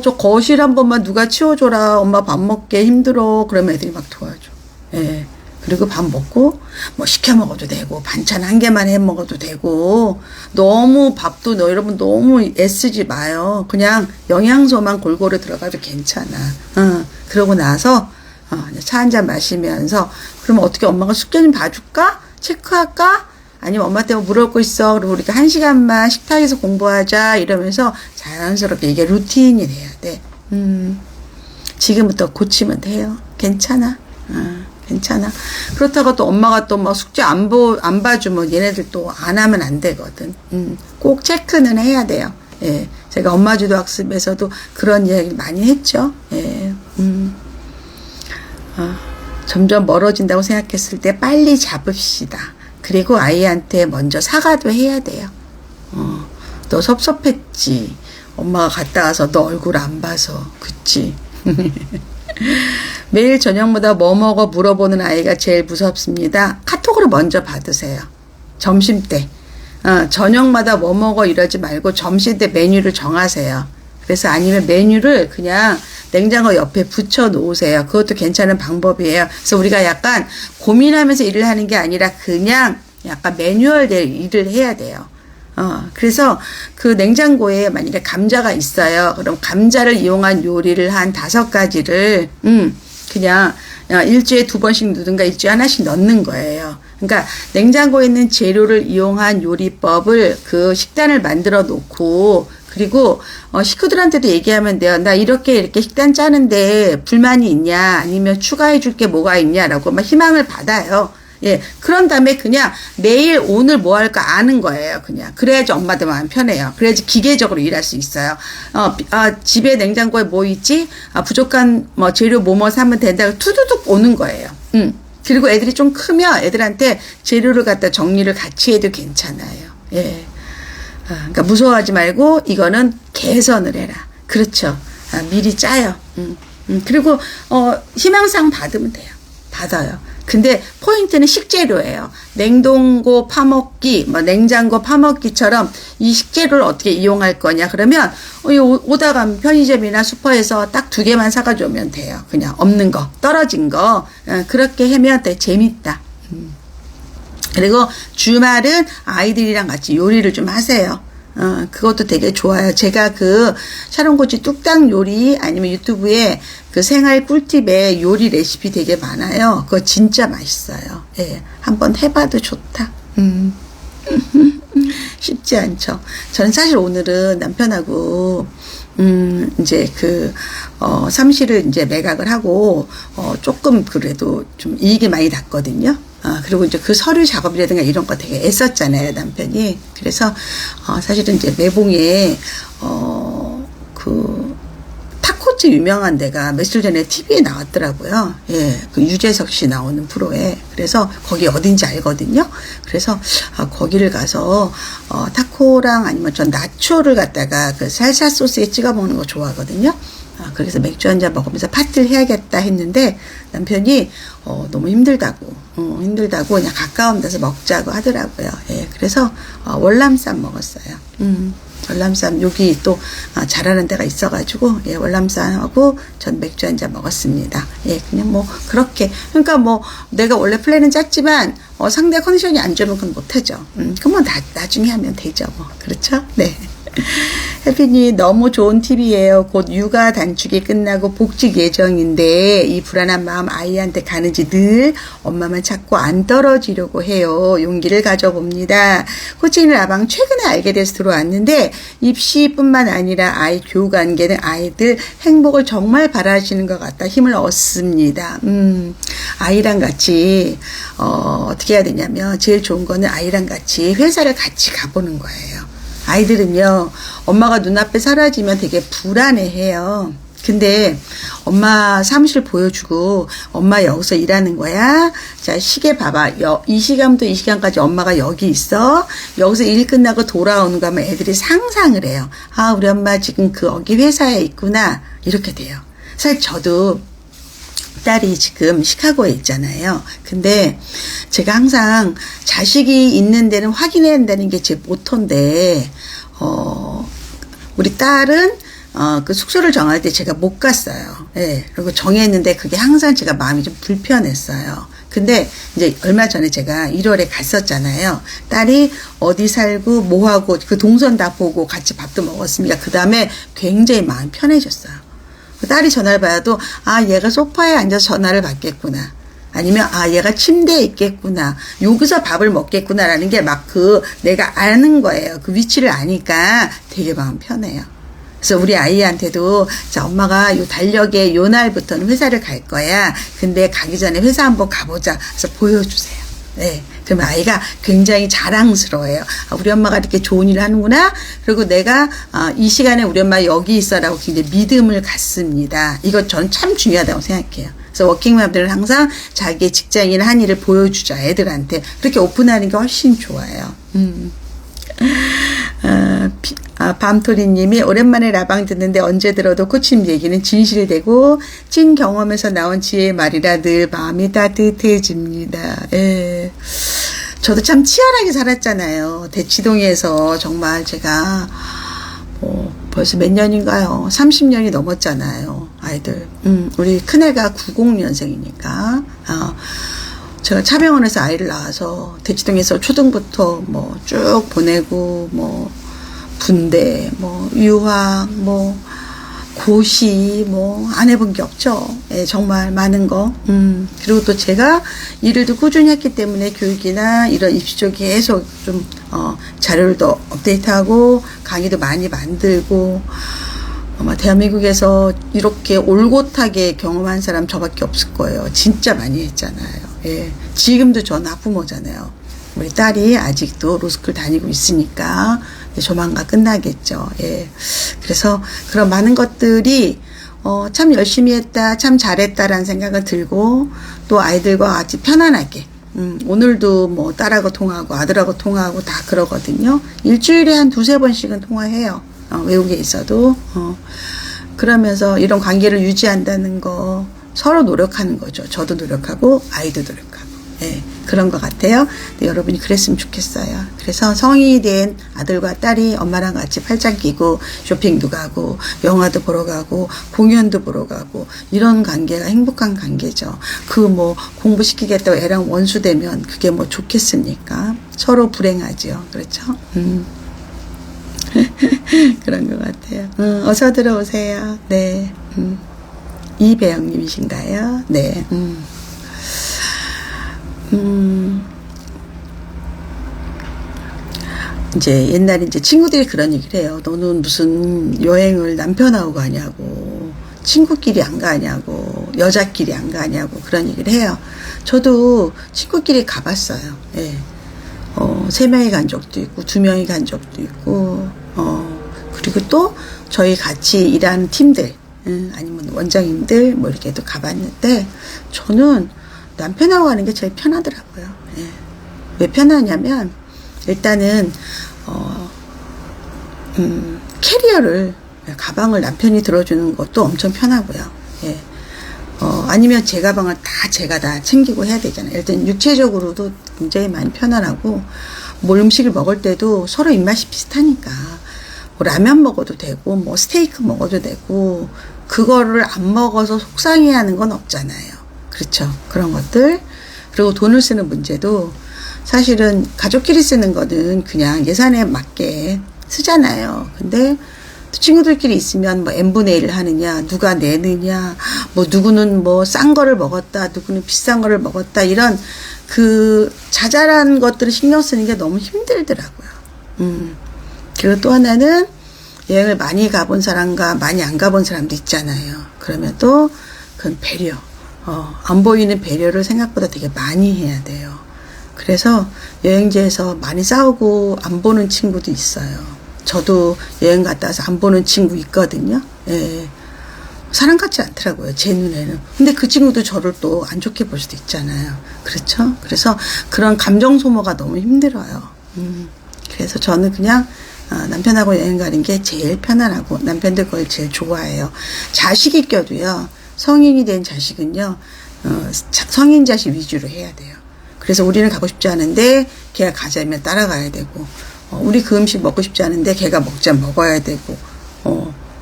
저 거실 한 번만 누가 치워줘라 엄마 밥 먹게 힘들어 그러면 애들이 막 도와줘. 예. 그리고 밥 먹고 뭐 시켜 먹어도 되고 반찬 한 개만 해 먹어도 되고 너무 밥도 여러분 너무 애쓰지 마요. 그냥 영양소만 골고루 들어가도 괜찮아. 그러고 나서 차 한 잔 마시면서 그러면 어떻게 엄마가 숙제 좀 봐줄까? 체크할까? 아니면 엄마 때문에 물을 거 있어. 그리고 우리가 1시간만 식탁에서 공부하자 이러면서 자연스럽게 이게 루틴이 돼야 돼. 지금부터 고치면 돼요. 괜찮아. 괜찮아. 그렇다고 또 엄마가 또 뭐 숙제 안 봐주면 얘네들 또 안 하면 안 되거든. 꼭 체크는 해야 돼요. 예. 제가 엄마 주도 학습에서도 그런 이야기 많이 했죠. 예. 점점 멀어진다고 생각했을 때 빨리 잡읍시다. 그리고 아이한테 먼저 사과도 해야 돼요. 너 섭섭했지. 엄마가 갔다 와서 너 얼굴 안 봐서. 그치? 매일 저녁마다 뭐 먹어 물어보는 아이가 제일 무섭습니다. 카톡으로 먼저 받으세요. 점심때. 저녁마다 뭐 먹어 이러지 말고 점심때 메뉴를 정하세요. 그래서 아니면 메뉴를 그냥 냉장고 옆에 붙여 놓으세요. 그것도 괜찮은 방법이에요. 그래서 우리가 약간 고민하면서 일을 하는 게 아니라 그냥 약간 매뉴얼대로 일을 해야 돼요. 그래서 그 냉장고에 만약에 감자가 있어요. 그럼 감자를 이용한 요리를 한 5가지를, 그냥 일주일에 2번씩 넣든가 일주일에 하나씩 넣는 거예요. 그러니까 냉장고에 있는 재료를 이용한 요리법을 그 식단을 만들어 놓고 그리고 식구들한테도 얘기하면 돼요. 나 이렇게 식단 짜는데 불만이 있냐 아니면 추가해 줄 게 뭐가 있냐라고 막 희망을 받아요. 예, 그런 다음에 그냥 내일 오늘 뭐 할까 아는 거예요. 그냥 그래야지 엄마들 마음 편해요. 그래야지 기계적으로 일할 수 있어요. 집에 냉장고에 뭐 있지? 부족한 뭐 재료 뭐뭐 사면 된다고 투두둑 오는 거예요. 그리고 애들이 좀 크면 애들한테 재료를 갖다 정리를 같이 해도 괜찮아요. 예. 그러니까 무서워하지 말고 이거는 개선을 해라. 그렇죠. 미리 짜요. 그리고 희망사항 받으면 돼요. 받아요. 근데 포인트는 식재료예요. 냉동고 파먹기, 뭐 냉장고 파먹기처럼 이 식재료를 어떻게 이용할 거냐. 그러면 오다 가면 편의점이나 슈퍼에서 딱 2개만 사가지고 오면 돼요. 그냥 없는 거, 떨어진 거. 그렇게 하면 되게 재밌다. 그리고 주말은 아이들이랑 같이 요리를 좀 하세요. 그것도 되게 좋아요. 제가 그 샤론고치 뚝딱 요리 아니면 유튜브에 그 생활 꿀팁에 요리 레시피 되게 많아요. 그거 진짜 맛있어요. 예, 한번 해봐도 좋다. 쉽지 않죠. 저는 사실 오늘은 남편하고 이제 사무실을 이제 매각을 하고 조금 그래도 좀 이익이 많이 났거든요. 그리고 이제 그 서류 작업이라든가 이런 거 되게 애썼잖아요, 남편이. 그래서, 사실은 이제 매봉에, 타코츠 유명한 데가 며칠 전에 TV에 나왔더라고요. 예, 그 유재석 씨 나오는 프로에. 그래서 거기 어딘지 알거든요. 그래서, 거기를 가서, 타코랑 아니면 전 나초를 갖다가 그 살사 소스에 찍어 먹는 거 좋아하거든요. 그래서 맥주 한잔 먹으면서 파티를 해야겠다 했는데 남편이 너무 힘들다고 그냥 가까운 데서 먹자고 하더라고요. 예, 그래서 월남쌈 먹었어요. 월남쌈 여기 또 잘하는 데가 있어가지고 예, 월남쌈하고 전 맥주 한잔 먹었습니다. 예, 그냥 뭐 그렇게 그러니까 뭐 내가 원래 플랜은 짰지만 상대 컨디션이 안 좋으면 그건 못하죠. 그럼 뭐 나중에 하면 되죠. 뭐 그렇죠? 네. 혜빈이 너무 좋은 팁이에요. 곧 육아 단축이 끝나고 복직 예정인데 이 불안한 마음 아이한테 가는지 늘 엄마만 찾고 안 떨어지려고 해요. 용기를 가져봅니다. 코칭 라방 최근에 알게 돼서 들어왔는데 입시뿐만 아니라 아이 교육관계는 아이들 행복을 정말 바라시는 것 같다 힘을 얻습니다. 아이랑 같이 어떻게 해야 되냐면 제일 좋은 거는 아이랑 같이 회사를 같이 가보는 거예요. 아이들은요, 엄마가 눈앞에 사라지면 되게 불안해해요. 근데 엄마 사무실 보여주고 엄마 여기서 일하는 거야. 자, 시계 봐봐. 이 시간부터 이 시간까지 엄마가 여기 있어. 여기서 일 끝나고 돌아오는 거 하면 애들이 상상을 해요. 아, 우리 엄마 지금 거기 회사에 있구나. 이렇게 돼요. 사실 저도 딸이 지금 시카고에 있잖아요. 근데 제가 항상 자식이 있는 데는 확인해야 한다는 게 제 모토인데, 우리 딸은 그 숙소를 정할 때 제가 못 갔어요. 예. 그리고 정했는데 그게 항상 제가 마음이 좀 불편했어요. 근데 이제 얼마 전에 제가 1월에 갔었잖아요. 딸이 어디 살고 뭐 하고 그 동선 다 보고 같이 밥도 먹었습니다. 그 다음에 굉장히 마음이 편해졌어요. 딸이 전화를 받아도 얘가 소파에 앉아서 전화를 받겠구나. 아니면 얘가 침대에 있겠구나. 여기서 밥을 먹겠구나라는 게 막 내가 아는 거예요. 그 위치를 아니까 되게 마음 편해요. 그래서 우리 아이한테도 자, 엄마가 요 달력에 요 날부터는 회사를 갈 거야. 근데 가기 전에 회사 한번 가보자. 그래서 보여주세요. 네. 그러면 아이가 굉장히 자랑스러워요. 우리 엄마가 이렇게 좋은 일을 하는구나. 그리고 내가 이 시간에 우리 엄마 여기 있어라고 굉장히 믿음을 갖습니다. 이거 전 참 중요하다고 생각해요. 그래서 워킹맘들은 항상 자기의 직장인 한 일을 보여주자 애들한테. 그렇게 오픈하는 게 훨씬 좋아요. 밤토리님이 오랜만에 라방 듣는데 언제 들어도 코치님 얘기는 진실되고 찐 경험에서 나온 지혜의 말이라 늘 마음이 따뜻해집니다. 예. 저도 참 치열하게 살았잖아요. 대치동에서 정말 제가 벌써 몇 년인가요? 30년이 넘었잖아요. 아이들. 우리 큰애가 90년생이니까 제가 차병원에서 아이를 낳아서 대치동에서 초등부터 쭉 보내고 군대, 유학, 고시, 안 해본 게 없죠. 예, 정말 많은 거. 그리고 또 제가 일을 또 꾸준히 했기 때문에 교육이나 이런 입시 쪽에 계속 좀, 자료를 더 업데이트하고 강의도 많이 만들고, 아마 대한민국에서 이렇게 올곧하게 경험한 사람 저밖에 없을 거예요. 진짜 많이 했잖아요. 예. 지금도 전 학부모잖아요. 우리 딸이 아직도 로스쿨 다니고 있으니까 조만간 끝나겠죠. 예. 그래서 그런 많은 것들이 참 열심히 했다, 참 잘했다라는 생각을 들고 또 아이들과 같이 편안하게 오늘도 딸하고 통화하고 아들하고 통화하고 다 그러거든요. 일주일에 한 2-3번씩은 통화해요. 외국에 있어도. 그러면서 이런 관계를 유지한다는 거 서로 노력하는 거죠. 저도 노력하고 아이도 노력하고. 예, 그런 것 같아요. 네, 여러분이 그랬으면 좋겠어요. 그래서 성인이 된 아들과 딸이 엄마랑 같이 팔짱 끼고 쇼핑도 가고 영화도 보러 가고 공연도 보러 가고 이런 관계가 행복한 관계죠. 그 뭐 공부시키겠다고 애랑 원수되면 그게 뭐 좋겠습니까? 서로 불행하죠. 그렇죠? 그런 것 같아요. 어서 들어오세요. 네. 이배영님이신가요? 네. 이제 옛날에 이제 친구들이 그런 얘기를 해요. 너는 무슨 여행을 남편하고 가냐고, 친구끼리 안 가냐고, 여자끼리 안 가냐고 그런 얘기를 해요. 저도 친구끼리 가봤어요. 예. 3명이 간 적도 있고 2명이 간 적도 있고 그리고 또 저희 같이 일하는 팀들 아니면 원장님들 뭐 이렇게도 가봤는데 저는 남편하고 가는 게 제일 편하더라고요. 예. 왜 편하냐면 일단은 캐리어를 가방을 남편이 들어주는 것도 엄청 편하고요. 예. 아니면 제 가방을 제가 다 챙기고 해야 되잖아요. 일단 육체적으로도 굉장히 많이 편안하고 뭐 음식을 먹을 때도 서로 입맛이 비슷하니까 뭐 라면 먹어도 되고 뭐 스테이크 먹어도 되고 그거를 안 먹어서 속상해하는 건 없잖아요. 그렇죠. 그런 것들. 그리고 돈을 쓰는 문제도 사실은 가족끼리 쓰는 거는 그냥 예산에 맞게 쓰잖아요. 근데 친구들끼리 있으면 뭐 n분의 1을 하느냐, 누가 내느냐, 뭐 누구는 뭐 싼 거를 먹었다, 누구는 비싼 거를 먹었다, 이런 그 자잘한 것들을 신경 쓰는 게 너무 힘들더라고요. 그리고 또 하나는 여행을 많이 가본 사람과 많이 안 가본 사람도 있잖아요. 그러면 또 그건 배려. 안 보이는 배려를 생각보다 되게 많이 해야 돼요. 그래서 여행지에서 많이 싸우고 안 보는 친구도 있어요. 저도 여행 갔다 와서 안 보는 친구 있거든요. 예. 사람 같지 않더라고요. 제 눈에는. 근데 그 친구도 저를 또 안 좋게 볼 수도 있잖아요. 그렇죠? 그래서 그런 감정 소모가 너무 힘들어요. 그래서 저는 그냥 남편하고 여행 가는 게 제일 편안하고 남편도 그걸 제일 좋아해요. 자식이 껴도요. 성인이 된 자식은요. 성인 자식 위주로 해야 돼요. 그래서 우리는 가고 싶지 않은데 걔가 가자면 따라가야 되고 우리 그 음식 먹고 싶지 않은데 걔가 먹어야 되고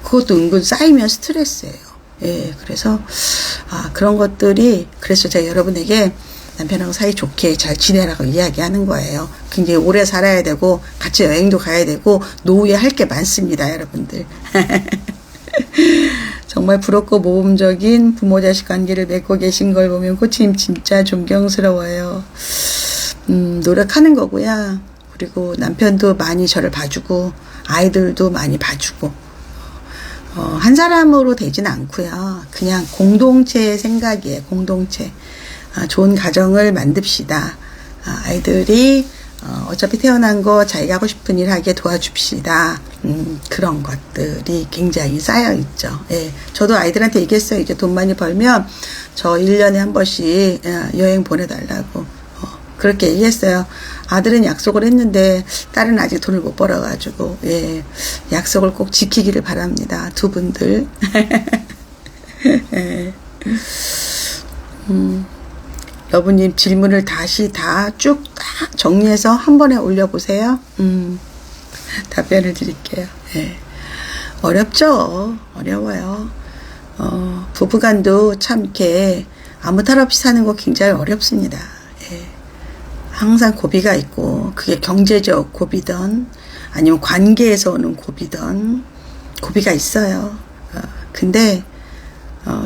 그것도 은근 쌓이면 스트레스예요. 예, 그래서 그런 것들이 그래서 제가 여러분에게 남편하고 사이 좋게 잘 지내라고 이야기하는 거예요. 굉장히 오래 살아야 되고 같이 여행도 가야 되고 노후에 할 게 많습니다, 여러분들. 정말 부럽고 모범적인 부모 자식 관계를 맺고 계신 걸 보면 코치님 진짜 존경스러워요. 노력하는 거고요. 그리고 남편도 많이 저를 봐주고 아이들도 많이 봐주고 한 사람으로 되진 않고요. 그냥 공동체의 생각이에요. 공동체. 좋은 가정을 만듭시다. 아이들이 어차피 태어난 거 자기가 하고 싶은 일 하게 도와줍시다. 그런 것들이 굉장히 쌓여있죠. 예. 저도 아이들한테 얘기했어요. 이제 돈 많이 벌면 저 1년에 한 번씩 여행 보내달라고. 그렇게 얘기했어요. 아들은 약속을 했는데 딸은 아직 돈을 못 벌어가지고 예, 약속을 꼭 지키기를 바랍니다. 두 분들. 예. 여부님 질문을 다시 다 쭉 딱 정리해서 한 번에 올려보세요. 답변을 드릴게요. 예. 어렵죠. 어려워요. 부부간도 참 이렇게 아무 탈 없이 사는 거 굉장히 어렵습니다. 예. 항상 고비가 있고 그게 경제적 고비든 아니면 관계에서 오는 고비든 고비가 있어요. 근데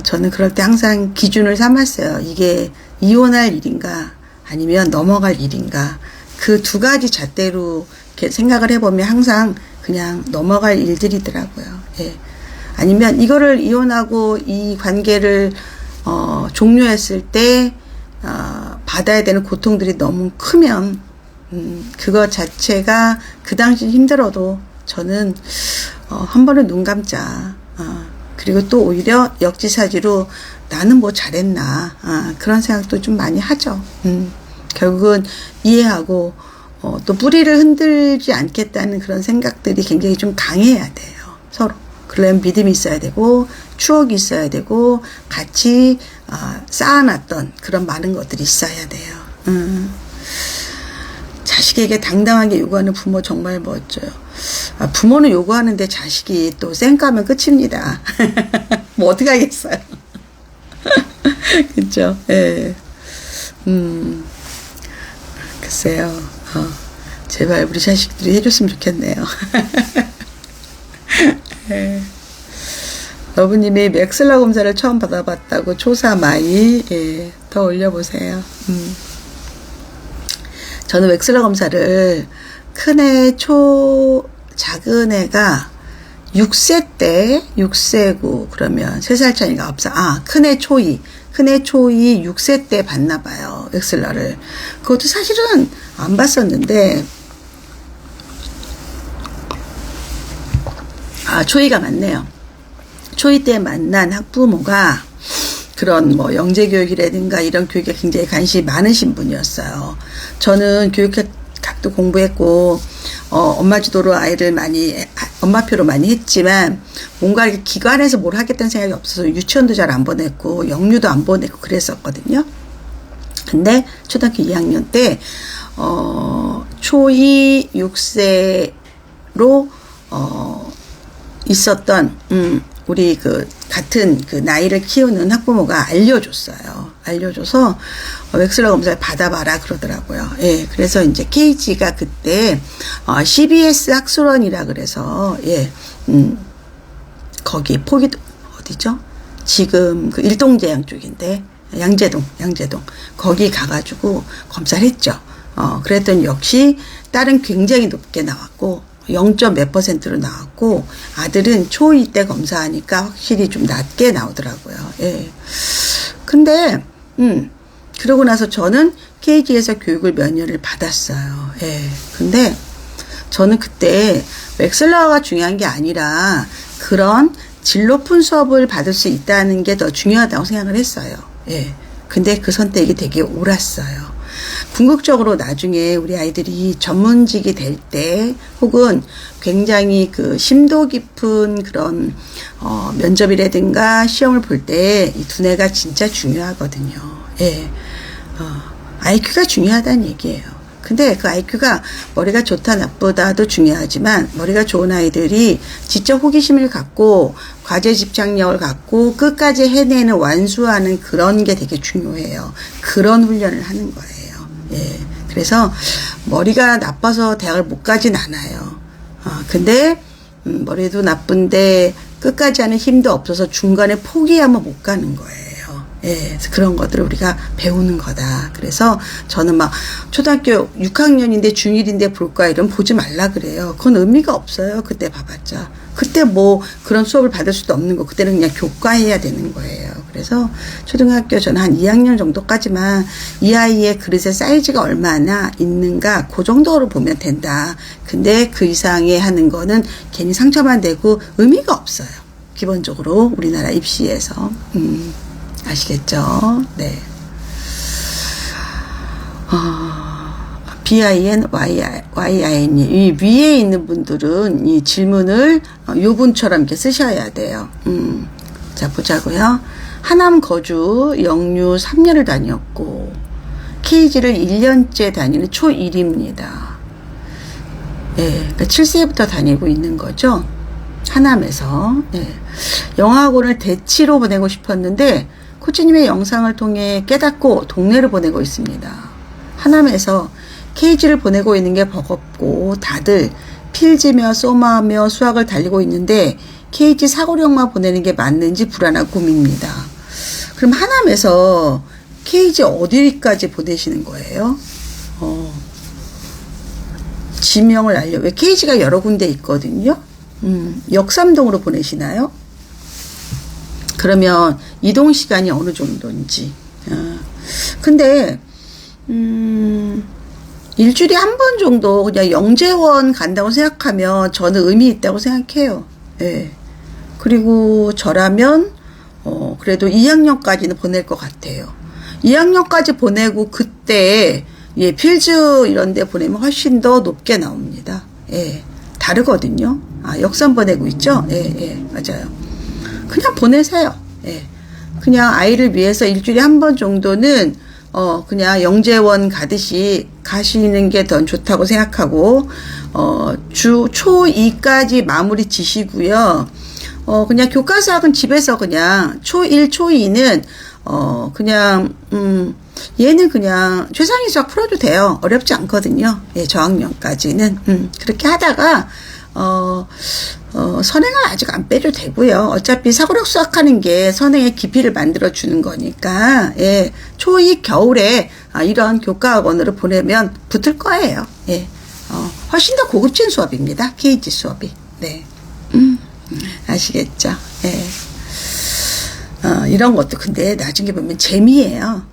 저는 그럴 때 항상 기준을 삼았어요. 이게 이혼할 일인가 아니면 넘어갈 일인가 그 두 가지 잣대로 이렇게 생각을 해보면 항상 그냥 넘어갈 일들이더라고요. 예. 아니면 이거를 이혼하고 이 관계를 종료했을 때 받아야 되는 고통들이 너무 크면 그것 자체가 그 당시 힘들어도 저는 한 번은 눈 감자. 그리고 또 오히려 역지사지로 나는 뭐 잘했나 그런 생각도 좀 많이 하죠. 결국은 이해하고 또 뿌리를 흔들지 않겠다는 그런 생각들이 굉장히 좀 강해야 돼요. 서로. 그러려면 믿음이 있어야 되고 추억이 있어야 되고 같이 쌓아놨던 그런 많은 것들이 있어야 돼요. 자식에게 당당하게 요구하는 부모 정말 멋져요. 부모는 요구하는데 자식이 또 쌩까면 끝입니다. 뭐 어떻게 하겠어요. 그쵸? 예. 글쎄요. 제발 우리 자식들이 해줬으면 좋겠네요. 예. 러브님이 맥슬러 검사를 처음 받아봤다고 초사 마이, 예, 더 올려보세요. 저는 맥슬러 검사를 큰 작은 애가 6세 때, 6세고, 그러면 3살 차이가 없어. 큰 초이 6세 때 봤나봐요, 맥슬러를. 그것도 사실은 안 봤었는데, 초이가 맞네요. 초이 때 만난 학부모가 그런 뭐 영재교육이라든가 이런 교육에 굉장히 관심이 많으신 분이었어요. 저는 교육학도 공부했고, 엄마 주도로 엄마표로 많이 했지만, 뭔가 이렇게 기관에서 뭘 하겠다는 생각이 없어서 유치원도 잘 안 보냈고, 영유도 안 보냈고 그랬었거든요. 근데 초등학교 2학년 때, 초2 6세로, 있었던, 우리 같은 나이를 키우는 학부모가 알려줘서, 웩슬러 검사를 받아봐라 그러더라고요. 예, 그래서 이제 KG가 그때, CBS 학술원이라 그래서, 예, 거기 어디죠? 지금 일동제양 쪽인데, 양재동. 거기 가가지고 검사를 했죠. 그랬더니 역시 딸은 굉장히 높게 나왔고, 0. 몇 %로 나왔고, 아들은 초2 때 검사하니까 확실히 좀 낮게 나오더라고요. 예. 근데, 그러고 나서 저는 KG에서 교육을 몇 년을 받았어요. 예. 근데, 저는 그때 웩슬러가 중요한 게 아니라, 그런 질 높은 수업을 받을 수 있다는 게 더 중요하다고 생각을 했어요. 예. 근데 그 선택이 되게 옳았어요. 궁극적으로 나중에 우리 아이들이 전문직이 될 때, 혹은 굉장히 심도 깊은 그런, 면접이라든가 시험을 볼 때 이 두뇌가 진짜 중요하거든요. 예. IQ가 중요하다는 얘기예요. 근데 그 IQ가 머리가 좋다 나쁘다도 중요하지만, 머리가 좋은 아이들이 지적 호기심을 갖고 과제 집착력을 갖고 끝까지 해내는, 완수하는 그런 게 되게 중요해요. 그런 훈련을 하는 거예요. 예. 그래서 머리가 나빠서 대학을 못 가진 않아요. 근데 머리도 나쁜데 끝까지 하는 힘도 없어서 중간에 포기하면 못 가는 거예요. 예, 그래서 그런 것들을 우리가 배우는 거다. 그래서 저는 초등학교 6학년인데 중1인데 볼 거야 이러면 보지 말라 그래요. 그건 의미가 없어요. 그때 봐봤자. 그때 뭐 그런 수업을 받을 수도 없는 거. 그때는 그냥 교과해야 되는 거예요. 그래서 초등학교 저는 한 2학년 정도까지만 이 아이의 그릇의 사이즈가 얼마나 있는가 그 정도로 보면 된다. 근데 그 이상에 하는 거는 괜히 상처만 되고 의미가 없어요. 기본적으로 우리나라 입시에서. 아시겠죠? 네. BIN, 이 위에 있는 분들은 이 질문을 요분처럼 이렇게 쓰셔야 돼요. 자, 보자고요. 하남 거주 영유 3년을 다녔고, KG를 1년째 다니는 초1입니다. 예, 그러니까 7세부터 다니고 있는 거죠. 하남에서. 예. 영어학원을 대치로 보내고 싶었는데, 코치님의 영상을 통해 깨닫고 동네를 보내고 있습니다. 하남에서 KG를 보내고 있는 게 버겁고 다들 필지며 소마하며 수학을 달리고 있는데 KG 사고력만 보내는 게 맞는지 불안하고 고민입니다. 그럼 하남에서 KG 어디까지 보내시는 거예요? 지명을 왜 KG가 여러 군데 있거든요. 역삼동으로 보내시나요? 그러면 이동 시간이 어느 정도인지. 근데 일주일에 한 번 정도 그냥 영재원 간다고 생각하면 저는 의미 있다고 생각해요. 예. 그리고 저라면 그래도 2학년까지는 보낼 것 같아요. 2학년까지 보내고 그때 필즈 이런 데 보내면 훨씬 더 높게 나옵니다. 예. 다르거든요. 역삼 보내고 있죠? 예, 맞아요. 그냥 보내세요. 예. 그냥 아이를 위해서 일주일에 한 번 정도는 그냥 영재원 가듯이 가시는 게 더 좋다고 생각하고, 주 초2까지 마무리 지시고요. 그냥 교과수학은 집에서 그냥 초1, 초2는, 그냥, 얘는 그냥 최상위 수학 풀어도 돼요. 어렵지 않거든요. 예, 저학년까지는. 그렇게 하다가, 선행을 아직 안 빼도 되고요. 어차피 사고력 수학하는 게 선행의 깊이를 만들어 주는 거니까, 예, 초2 겨울에 이런 교과학원으로 보내면 붙을 거예요. 예, 훨씬 더 고급진 수업입니다. KG 수업이. 네. 아시겠죠? 예. 이런 것도 근데 나중에 보면 재미예요.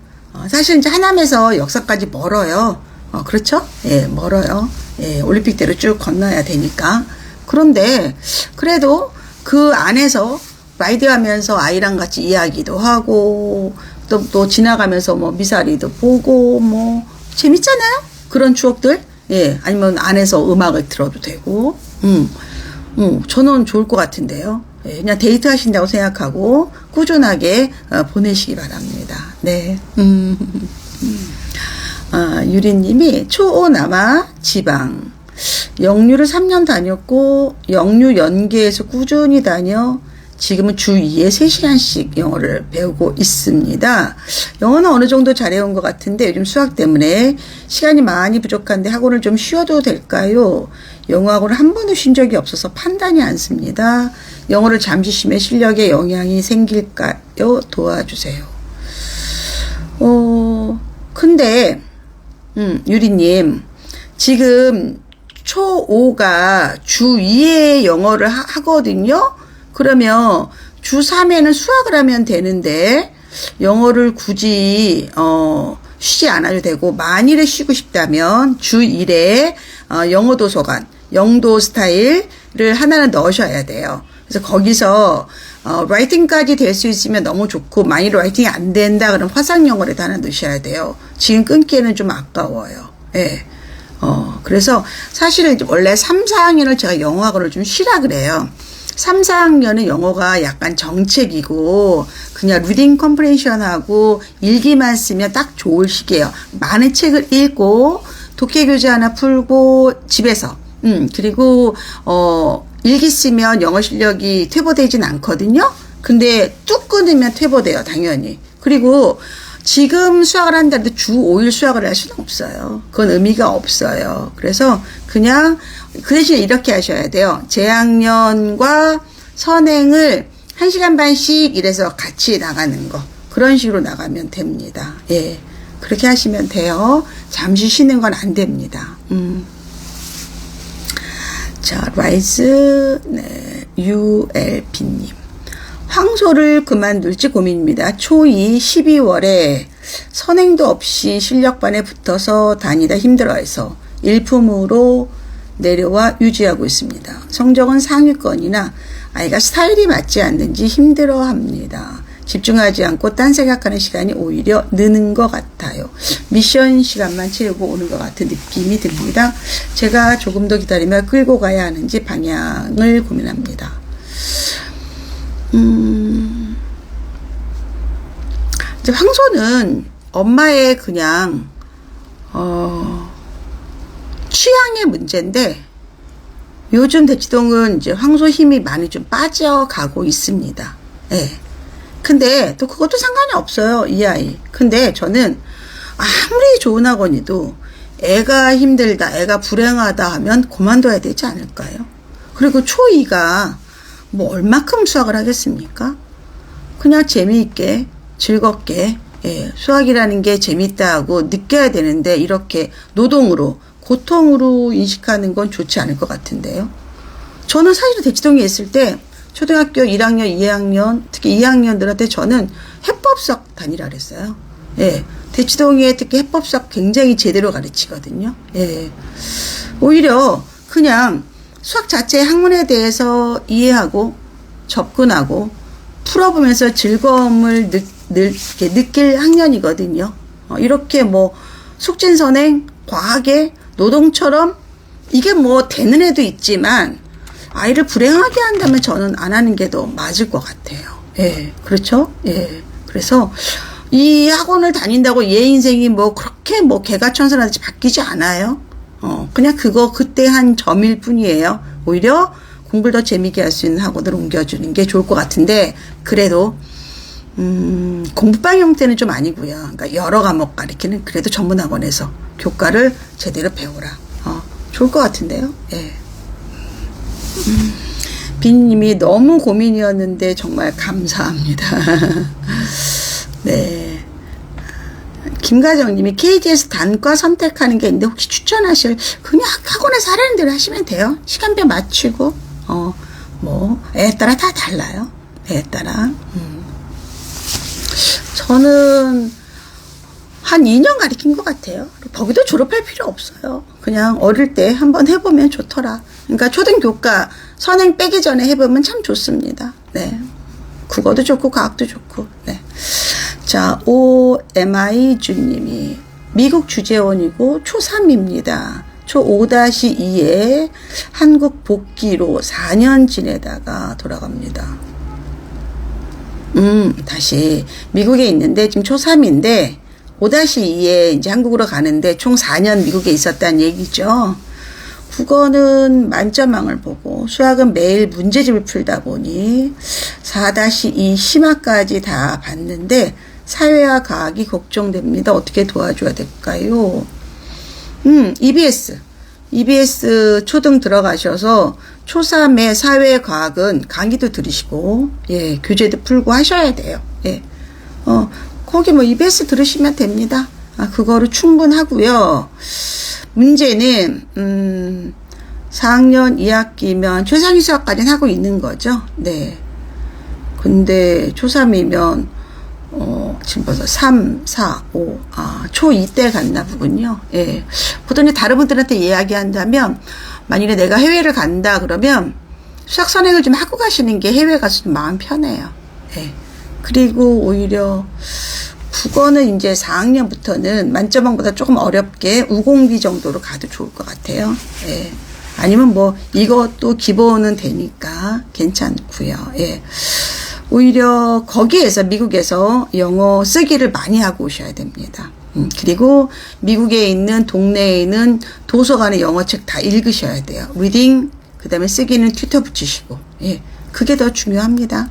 사실 이제 하남에서 역사까지 멀어요. 그렇죠? 예, 멀어요. 예, 올림픽대로 쭉 건너야 되니까. 그런데 그래도 그 안에서 라이드 하면서 아이랑 같이 이야기도 하고 또 지나가면서 뭐 미사리도 보고 뭐 재밌잖아요. 그런 추억들. 예, 아니면 안에서 음악을 들어도 되고. 저는 좋을 것 같은데요. 예, 그냥 데이트 하신다고 생각하고 꾸준하게 보내시기 바랍니다. 네. 유리님이 초5 남아 지방 영유를 3년 다녔고 영유 연계에서 꾸준히 다녀 지금은 주 2에 3시간씩 영어를 배우고 있습니다. 영어는 어느 정도 잘해온 것 같은데 요즘 수학 때문에 시간이 많이 부족한데 학원을 좀 쉬어도 될까요? 영어 학원을 한 번도 쉰 적이 없어서 판단이 안 씁니다. 영어를 잠시 쉬면 실력에 영향이 생길까요? 도와주세요. 근데 유리님 지금 초5가 주 2에 영어를 하거든요. 그러면 주 3에는 수학을 하면 되는데 영어를 굳이 쉬지 않아도 되고 만일에 쉬고 싶다면 주 1에 영어 도서관 영도 스타일을 하나는 넣으셔야 돼요. 그래서 거기서 라이팅까지 될 수 있으면 너무 좋고 만일 라이팅이 안 된다 그러면 화상 영어를 하나 넣으셔야 돼요. 지금 끊기에는 좀 아까워요. 예. 그래서 사실은 원래 3, 4학년을 제가 영어학원을 좀 쉬라 그래요. 3, 4학년은 영어가 약간 정책이고 그냥 리딩 컴프레hension하고 일기만 쓰면 딱 좋을 시기예요. 많은 책을 읽고 독해 교재 하나 풀고 집에서 그리고 일기 쓰면 영어 실력이 퇴보되진 않거든요. 근데 뚝 끊으면 퇴보돼요, 당연히. 그리고 지금 수학을 한다는데 주 5일 수학을 할 수는 없어요. 그건 의미가 없어요. 그래서 그냥 그 대신에 이렇게 하셔야 돼요. 재학년과 선행을 1시간 반씩 이래서 같이 나가는 거. 그런 식으로 나가면 됩니다. 예. 그렇게 하시면 돼요. 잠시 쉬는 건 안 됩니다. 자, 라이즈, 네, ULP님. 황소를 그만둘지 고민입니다. 초2 12월에 선행도 없이 실력반에 붙어서 다니다 힘들어해서 일품으로 내려와 유지하고 있습니다. 성적은 상위권이나 아이가 스타일이 맞지 않는지 힘들어합니다. 집중하지 않고 딴 생각하는 시간이 오히려 느는 것 같아요. 미션 시간만 채우고 오는 것 같은 느낌이 듭니다. 제가 조금 더 기다리며 끌고 가야 하는지 방향을 고민합니다. 이제 황소는 엄마의 그냥 취향의 문제인데 요즘 대치동은 이제 황소 힘이 많이 좀 빠져가고 있습니다. 예. 근데 또 그것도 상관이 없어요, 이 아이. 근데 저는 아무리 좋은 학원이도 애가 힘들다, 애가 불행하다 하면 그만둬야 되지 않을까요? 그리고 초2가 뭐 얼마큼 수학을 하겠습니까? 그냥 재미있게 즐겁게 수학이라는 게 재밌다 하고 느껴야 되는데 이렇게 노동으로 고통으로 인식하는 건 좋지 않을 것 같은데요. 저는 사실 대치동에 있을 때 초등학교 1학년, 2학년, 특히 2학년들한테 저는 해법수학 다니라 그랬어요. 예. 대치동에 특히 해법수학 굉장히 제대로 가르치거든요. 예. 오히려 그냥 수학 자체의 학문에 대해서 이해하고 접근하고 풀어보면서 즐거움을 느낄 학년이거든요. 이렇게 뭐 숙진선행, 과학에 노동처럼 이게 뭐 되는 애도 있지만 아이를 불행하게 한다면 저는 안 하는 게 더 맞을 것 같아요. 예, 그렇죠? 예, 그래서 이 학원을 다닌다고 얘 인생이 뭐 그렇게 뭐 개가천선하듯이 바뀌지 않아요. 그냥 그거 그때 한 점일 뿐이에요. 오히려 공부를 더 재미있게 할 수 있는 학원을 옮겨주는 게 좋을 것 같은데, 그래도 공부방 형태는 좀 아니고요. 그러니까 여러 과목 가르치는 그래도 전문 학원에서 교과를 제대로 배우라. 좋을 것 같은데요. 예. 빈님이 너무 고민이었는데 정말 감사합니다. 네. 김가정님이 KGS 단과 선택하는 게 있는데 혹시 추천하실, 그냥 학원에서 하라는 대로 하시면 돼요. 시간표 맞추고 뭐 애에 따라 다 달라요. 애에 따라. 저는 한 2년 가르친 것 같아요. 거기도 졸업할 필요 없어요. 그냥 어릴 때 한번 해보면 좋더라. 그러니까 초등교과 선행 빼기 전에 해보면 참 좋습니다. 네. 국어도 좋고 과학도 좋고. 네. 자, OMI 주님이 미국 주재원이고 초3입니다. 초5-2에 한국 복귀로 4년 지내다가 돌아갑니다. 다시 미국에 있는데 지금 초3인데 5-2에 이제 한국으로 가는데 총 4년 미국에 있었다는 얘기죠. 국어는 만점망을 보고 수학은 매일 문제집을 풀다 보니 4-2 심화까지 다 봤는데 사회와 과학이 걱정됩니다. 어떻게 도와줘야 될까요? EBS 초등 들어가셔서 초3의 사회과학은 강의도 들으시고, 예, 교재도 풀고 하셔야 돼요. 예. 거기 뭐 EBS 들으시면 됩니다. 그거로 충분하고요. 문제는 4학년 2학기면 최상위 수학까지는 하고 있는 거죠. 네. 근데 초3이면 지금 벌써 3, 4, 5, 초2 때 갔나 보군요. 예. 보통 다른 분들한테 이야기한다면, 만일에 내가 해외를 간다 그러면 수학 선행을 좀 하고 가시는 게 해외 가서 좀 마음 편해요. 예. 그리고 오히려 국어는 이제 4학년부터는 만점왕보다 조금 어렵게 우공비 정도로 가도 좋을 것 같아요. 예. 아니면 뭐 이것도 기본은 되니까 괜찮고요. 예. 오히려 거기에서 미국에서 영어 쓰기를 많이 하고 오셔야 됩니다. 그리고 미국에 있는 동네에 있는 도서관의 영어책 다 읽으셔야 돼요. 리딩, 그 다음에 쓰기는 튜터 붙이시고, 예, 그게 더 중요합니다.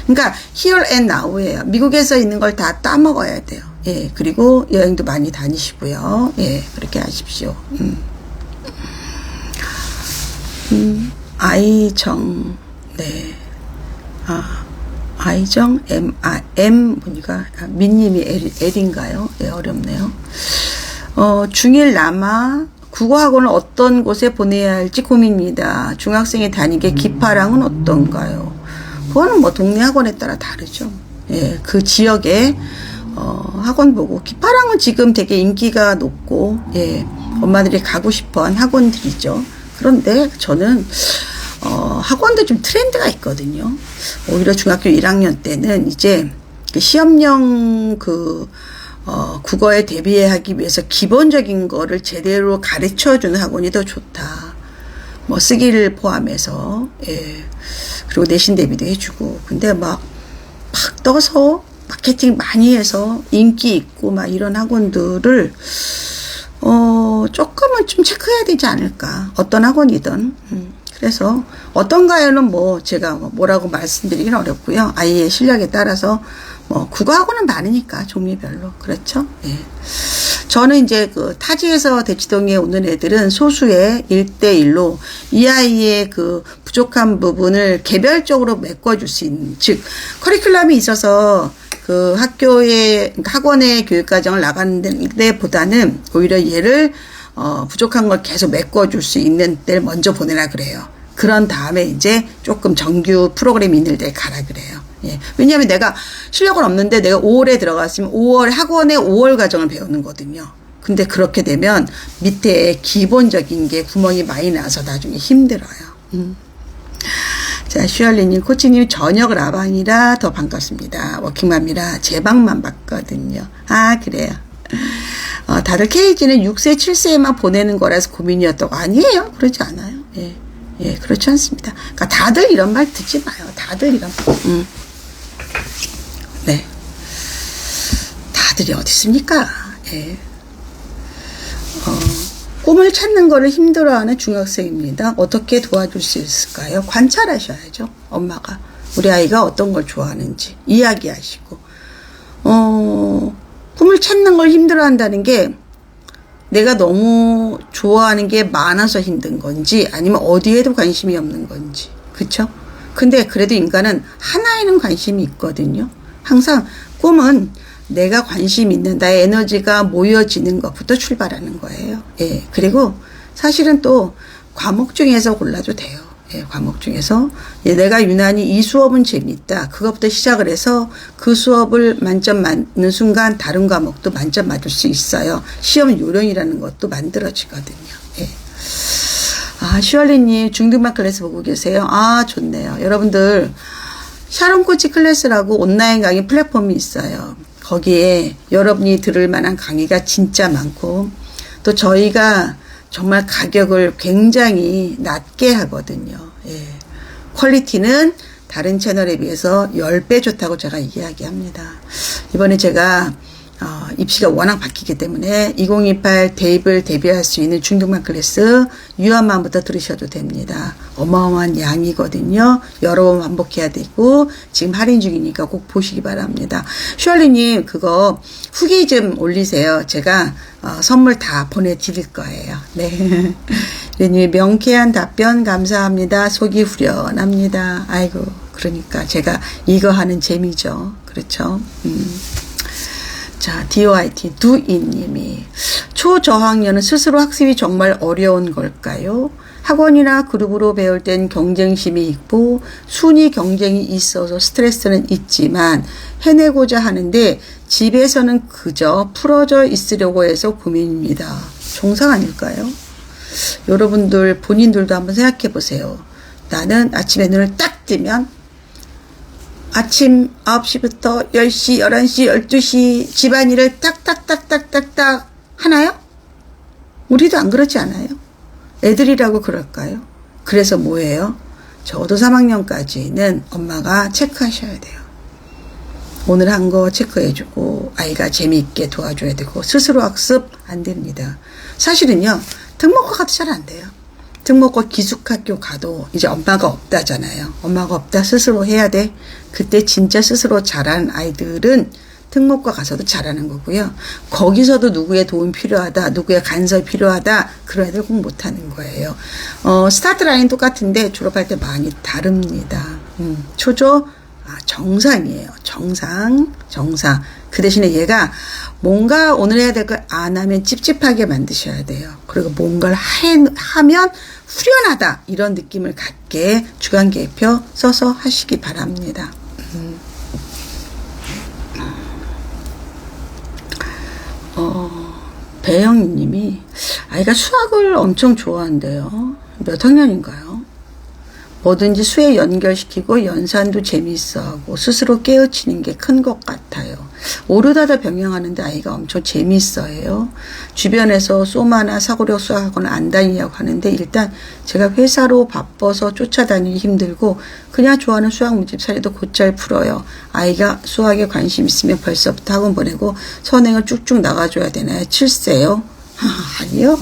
그러니까 here and now예요. 미국에서 있는 걸 다 따먹어야 돼요. 예, 그리고 여행도 많이 다니시고요. 예, 그렇게 하십시오. 아이정, 네. 아이정, M 보니까 민님이 L인가요? 네, 어렵네요. 중1 남아 국어학원을 어떤 곳에 보내야 할지 고민입니다. 중학생이 다니게 기파랑은 어떤가요? 그거는 뭐 동네 학원에 따라 다르죠. 예, 그 지역에 학원 보고, 기파랑은 지금 되게 인기가 높고, 예, 엄마들이 가고 싶어한 학원들이죠. 그런데 저는 학원도 좀 트렌드가 있거든요. 오히려 중학교 1학년 때는 이제 시험용 국어에 대비하기 위해서 기본적인 거를 제대로 가르쳐주는 학원이 더 좋다. 뭐 쓰기를 포함해서, 예. 그리고 내신 대비도 해주고. 근데 막 떠서 마케팅 많이 해서 인기 있고 막 이런 학원들을 조금은 좀 체크해야 되지 않을까. 어떤 학원이든. 그래서 어떤가요는 뭐 제가 뭐라고 말씀드리긴 어렵고요. 아이의 실력에 따라서 뭐 국어학원은 많으니까 종류별로. 그렇죠? 예. 저는 이제 그 타지에서 대치동에 오는 애들은 소수의 1대1로 이 아이의 그 부족한 부분을 개별적으로 메꿔줄 수 있는, 즉 커리큘럼이 있어서 그 학원의 교육과정을 나가는 데보다는 오히려 얘를 부족한 걸 계속 메꿔줄 수 있는 데를 먼저 보내라 그래요. 그런 다음에 이제 조금 정규 프로그램이 있는 데 가라 그래요. 예. 왜냐하면 내가 실력은 없는데 내가 5월에 들어갔으면 5월 학원에 5월 과정을 배우는 거거든요. 근데 그렇게 되면 밑에 기본적인 게 구멍이 많이 나서 나중에 힘들어요. 자, 슈얼리님, 코치님 저녁 라방이라 더 반갑습니다. 워킹맘이라 제 방만 봤거든요. 그래요. 다들 KG는 6세, 7세에만 보내는 거라서 고민이었다고. 아니에요. 그러지 않아요. 예. 예, 그렇지 않습니다. 그러니까 다들 이런 말 듣지 마요. 다들 이런. 네. 아들이 어디 있습니까? 예. 꿈을 찾는 거를 힘들어하는 중학생입니다. 어떻게 도와줄 수 있을까요? 관찰하셔야죠. 엄마가 우리 아이가 어떤 걸 좋아하는지 이야기하시고 꿈을 찾는 걸 힘들어한다는 게 내가 너무 좋아하는 게 많아서 힘든 건지 아니면 어디에도 관심이 없는 건지 그쵸? 근데 그래도 인간은 하나에는 관심이 있거든요. 항상 꿈은 내가 관심 있는 나의 에너지가 모여지는 것부터 출발하는 거예요. 예. 그리고 사실은 또 과목 중에서 골라도 돼요. 예, 과목 중에서 내가 유난히 이 수업은 재밌다. 그것부터 시작을 해서 그 수업을 만점 맞는 순간 다른 과목도 만점 맞을 수 있어요. 시험 요령이라는 것도 만들어지거든요. 예. 슈얼리님 중등반 클래스 보고 계세요. 좋네요. 여러분들 샤론 코치 클래스라고 온라인 강의 플랫폼이 있어요. 거기에 여러분이 들을 만한 강의가 진짜 많고 또 저희가 정말 가격을 굉장히 낮게 하거든요. 예. 퀄리티는 다른 채널에 비해서 10배 좋다고 제가 이야기합니다. 이번에 제가 입시가 워낙 바뀌기 때문에 2028 대입을 대비할 수 있는 중등반 클래스 유한만부터 들으셔도 됩니다. 어마어마한 양이거든요. 여러 번 반복해야 되고 지금 할인 중이니까 꼭 보시기 바랍니다. 슈얼리님 그거 후기 좀 올리세요. 제가 선물 다 보내드릴 거예요. 네. 님 명쾌한 답변 감사합니다. 속이 후련합니다. 아이고 그러니까 제가 이거 하는 재미죠. 그렇죠. 자, DOIT, 두이님이 초저학년은 스스로 학습이 정말 어려운 걸까요? 학원이나 그룹으로 배울 땐 경쟁심이 있고 순위 경쟁이 있어서 스트레스는 있지만 해내고자 하는데 집에서는 그저 풀어져 있으려고 해서 고민입니다. 정상 아닐까요? 여러분들 본인들도 한번 생각해 보세요. 나는 아침에 눈을 딱 뜨면 아침 9시부터 10시, 11시, 12시 집안일을 딱딱딱딱딱딱 하나요? 우리도 안 그러지 않아요? 애들이라고 그럴까요? 그래서 뭐예요? 적어도 3학년까지는 엄마가 체크하셔야 돼요. 오늘 한 거 체크해주고 아이가 재미있게 도와줘야 되고 스스로 학습 안 됩니다. 사실은요. 특목고 가도 잘 안 돼요. 특목고 기숙학교 가도 이제 엄마가 없다잖아요. 엄마가 없다 스스로 해야 돼. 그때 진짜 스스로 잘하는 아이들은 특목고 가서도 잘하는 거고요. 거기서도 누구의 도움 필요하다, 누구의 간섭이 필요하다 그런 애들 꼭 못하는 거예요. 스타트 라인 똑같은데 졸업할 때 많이 다릅니다. 초조 정상이에요. 정상. 그 대신에 얘가 뭔가 오늘 해야 될 걸 안 하면 찝찝하게 만드셔야 돼요. 그리고 뭔가를 하면 후련하다 이런 느낌을 갖게 주간계획표 써서 하시기 바랍니다. 배영님이 아이가 수학을 엄청 좋아한대요. 몇 학년인가요? 뭐든지 수에 연결시키고 연산도 재미있어하고 스스로 깨우치는 게 큰 것 같아요. 오르다다 병행하는데 아이가 엄청 재미있어해요. 주변에서 소마나 사고력 수학학원을 안 다니냐고 하는데 일단 제가 회사로 바빠서 쫓아다니기 힘들고 그냥 좋아하는 수학 문집 사례도 곧잘 풀어요. 아이가 수학에 관심 있으면 벌써부터 학원 보내고 선행을 쭉쭉 나가줘야 되나요? 7세요? 아니요.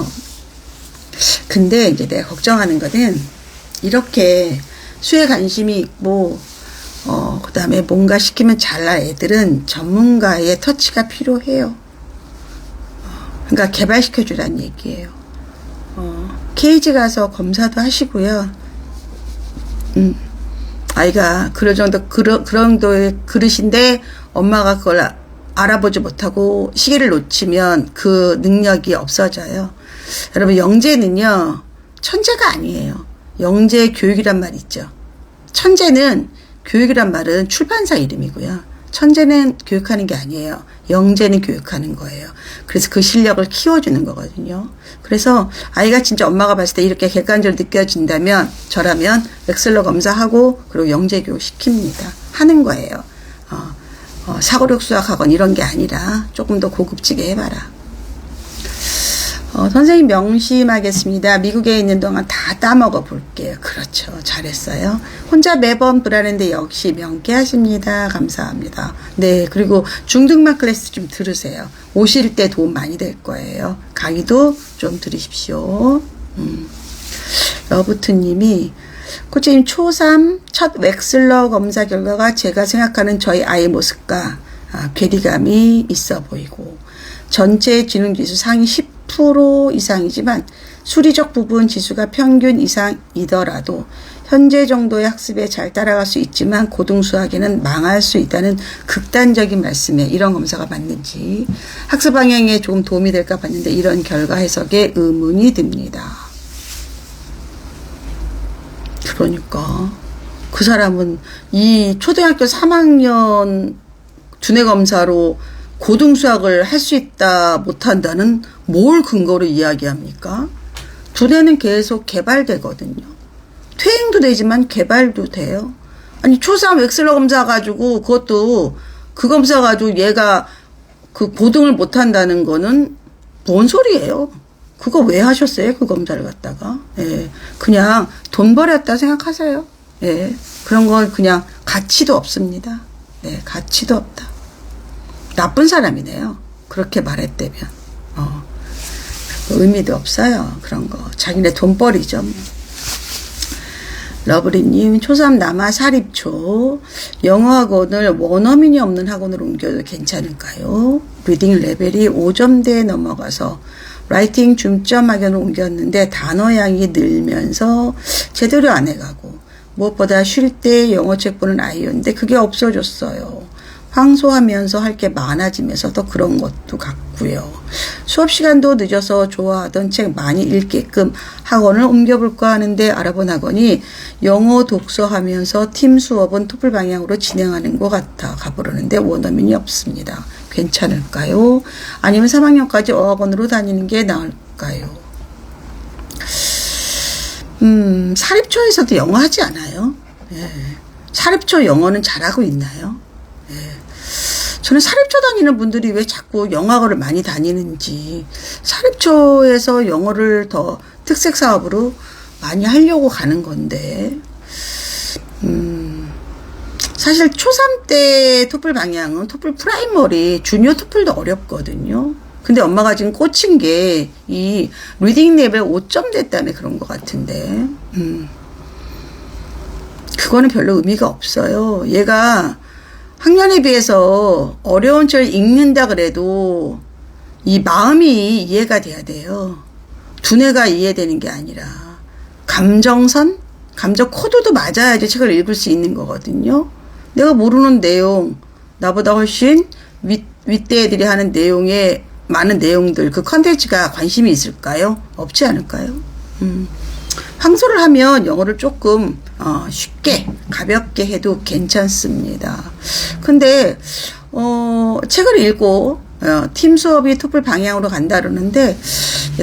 근데 이제 내가 걱정하는 거는 이렇게 수에 관심이 있고 그 다음에 뭔가 시키면 잘날 애들은 전문가의 터치가 필요해요. 그러니까 개발시켜주라는 얘기예요. 케이지 가서 검사도 하시고요. 아이가 그런 정도의 그릇인데 엄마가 그걸 알아보지 못하고 시기를 놓치면 그 능력이 없어져요. 여러분 영재는요 천재가 아니에요. 영재 교육이란 말 있죠. 천재는 교육이란 말은 출판사 이름이고요. 천재는 교육하는 게 아니에요. 영재는 교육하는 거예요. 그래서 그 실력을 키워주는 거거든요. 그래서 아이가 진짜 엄마가 봤을 때 이렇게 객관적으로 느껴진다면 저라면 엑셀러 검사하고 그리고 영재 교육 시킵니다. 하는 거예요. 사고력 수학학원 이런 게 아니라 조금 더 고급지게 해봐라. 선생님 명심하겠습니다. 미국에 있는 동안 다 따먹어 볼게요. 그렇죠. 잘했어요. 혼자 매번 불안한데 역시 명쾌하십니다. 감사합니다. 네, 그리고 중등반 클래스 좀 들으세요. 오실 때 도움 많이 될 거예요. 강의도 좀 들으십시오. 러브투님이 코치님 초3 첫 웩슬러 검사 결과가 제가 생각하는 저희 아이 모습과 괴리감이 있어 보이고 전체 지능지수 상위 10% 이상이지만 수리적 부분 지수가 평균 이상이더라도 현재 정도의 학습에 잘 따라갈 수 있지만 고등수학에는 망할 수 있다는 극단적인 말씀에 이런 검사가 맞는지 학습 방향에 조금 도움이 될까 봤는데 이런 결과 해석에 의문이 듭니다. 그러니까 그 사람은 이 초등학교 3학년 두뇌 검사로 고등수학을 할 수 있다 못한다는 뭘 근거로 이야기합니까? 두뇌는 계속 개발되거든요. 퇴행도 되지만 개발도 돼요. 아니 초3 웩슬러 검사 가지고 그것도 그 검사 가지고 얘가 그 고등을 못한다는 거는 뭔 소리예요? 그거 왜 하셨어요? 그 검사를 갖다가. 예. 그냥 돈 버렸다 생각하세요. 예. 그런 건 그냥 가치도 없습니다. 예. 가치도 없다. 나쁜 사람이네요. 그렇게 말했다면. 의미도 없어요. 그런 거. 자기네 돈벌이죠. 러브리님, 초3 남아 사립초. 영어학원을 원어민이 없는 학원으로 옮겨도 괜찮을까요? 리딩 레벨이 5점대에 넘어가서 라이팅 중점 학원을 옮겼는데 단어량이 늘면서 제대로 안 해가고 무엇보다 쉴 때 영어책 보는 아이였는데 그게 없어졌어요. 황소하면서 할 게 많아지면서 더 그런 것도 같고요. 수업 시간도 늦어서 좋아하던 책 많이 읽게끔 학원을 옮겨볼까 하는데 알아본 학원이 영어 독서하면서 팀 수업은 토플 방향으로 진행하는 것 같아 가보려는데 원어민이 없습니다. 괜찮을까요? 아니면 3학년까지 어학원으로 다니는 게 나을까요? 사립초에서도 영어 하지 않아요? 예. 사립초 영어는 잘하고 있나요? 예. 저는 사립초 다니는 분들이 왜 자꾸 영어학원을 많이 다니는지 사립초에서 영어를 더 특색 사업으로 많이 하려고 가는 건데 사실 초3 때 토플 방향은 토플 프라이머리 주니어 토플도 어렵거든요. 근데 엄마가 지금 꽂힌 게 이 리딩 레벨 5점 때문에 그런 것 같은데 그거는 별로 의미가 없어요. 얘가 학년에 비해서 어려운 절 읽는다 그래도 이 마음이 이해가 돼야 돼요. 두뇌가 이해되는 게 아니라 감정선, 감정 코드도 맞아야지 책을 읽을 수 있는 거거든요. 내가 모르는 내용, 나보다 훨씬 윗대 애들이 하는 내용에 많은 내용들, 그 컨텐츠가 관심이 있을까요? 없지 않을까요? 황소를 하면 영어를 조금 쉽게 가볍게 해도 괜찮습니다. 근데 책을 읽고 팀 수업이 토플 방향으로 간다 그러는데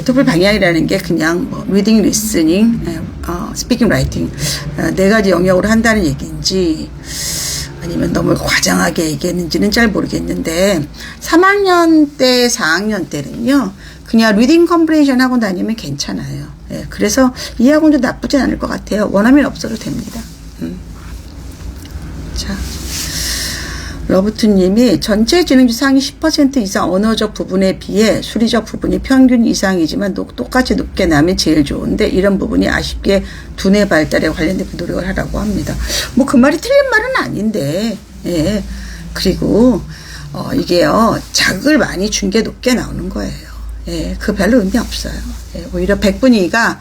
토플 방향이라는 게 그냥 뭐 리딩, 리스닝, 스피킹, 라이팅 네 가지 영역으로 한다는 얘기인지 아니면 너무 과장하게 얘기했는지는 잘 모르겠는데 3학년 때, 4학년 때는요. 그냥 리딩 컴프레이션 하고 다니면 괜찮아요. 예, 그래서 이 학원도 나쁘진 않을 것 같아요. 원어민 없어도 됩니다. 자, 러브투님이 전체 지능지 상위 10% 이상 언어적 부분에 비해 수리적 부분이 평균 이상이지만 똑같이 높게 나면 제일 좋은데 이런 부분이 아쉽게 두뇌 발달에 관련된 노력을 하라고 합니다. 뭐 그 말이 틀린 말은 아닌데, 예. 그리고 이게요 자극을 많이 준 게 높게 나오는 거예요. 예, 그 별로 의미 없어요. 예, 오히려 100분위가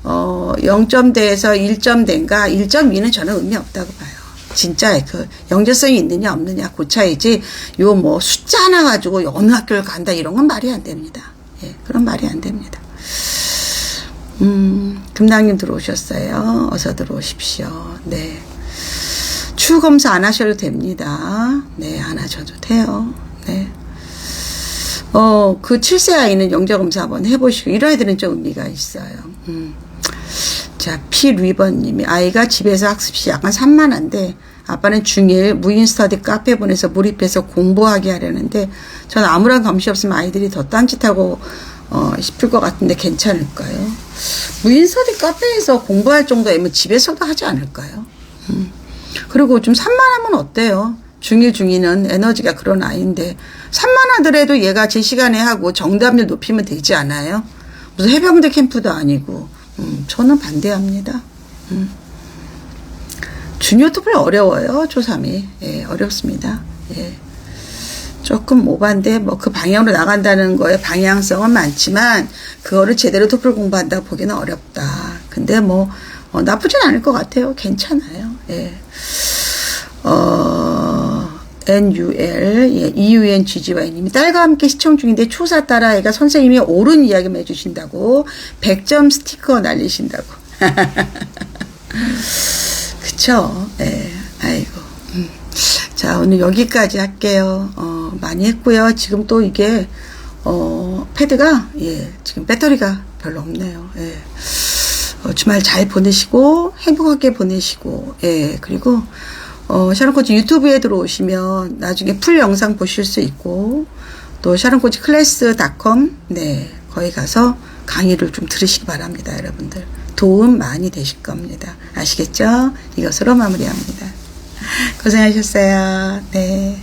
0점대에서 1점대인가 1.2는 저는 의미 없다고 봐요. 진짜 그 영재성이 있느냐 없느냐 그 차이지 요 뭐 숫자 하나 가지고 어느 학교를 간다 이런 건 말이 안 됩니다. 예, 그런 말이 안 됩니다. 금당님 들어오셨어요. 어서 들어오십시오. 네. 추후 검사 안 하셔도 됩니다. 네, 안 하셔도 돼요. 네. 그 7세 아이는 영재검사 한번 해보시고, 이런 애들은 좀 의미가 있어요. 자, 피리버님이 아이가 집에서 학습시 약간 산만한데, 아빠는 중1 무인 스터디 카페 보내서 몰입해서 공부하게 하려는데, 저는 아무런 감시 없으면 아이들이 더 딴짓하고, 싶을 것 같은데 괜찮을까요? 무인서디 카페에서 공부할 정도면 집에서도 하지 않을까요? 그리고 좀 산만하면 어때요? 중1은 에너지가 그런 아이인데 산만하더라도 얘가 제 시간에 하고 정답률 높이면 되지 않아요? 무슨 해병대 캠프도 아니고 저는 반대합니다. 주니어 토플 어려워요. 조3이 예, 어렵습니다. 예. 조금 오반데 뭐 그 방향으로 나간다는 거에 방향성은 많지만 그거를 제대로 토플 공부한다고 보기는 어렵다. 근데 뭐 나쁘진 않을 것 같아요. 괜찮아요. 예. NUL, 예, EUNGGY님이 딸과 함께 시청 중인데 초사 딸아이가 선생님이 옳은 이야기만 해주신다고 100점 스티커 날리신다고. 그쵸? 예, 아이고. 자, 오늘 여기까지 할게요. 많이 했고요. 지금 또 이게, 패드가, 예, 지금 배터리가 별로 없네요. 예. 주말 잘 보내시고, 행복하게 보내시고, 예, 그리고, 샤론코치 유튜브에 들어오시면 나중에 풀 영상 보실 수 있고, 또 샤론코치 클래스.com, 네, 거기 가서 강의를 좀 들으시기 바랍니다, 여러분들. 도움 많이 되실 겁니다. 아시겠죠? 이것으로 마무리합니다. 고생하셨어요. 네.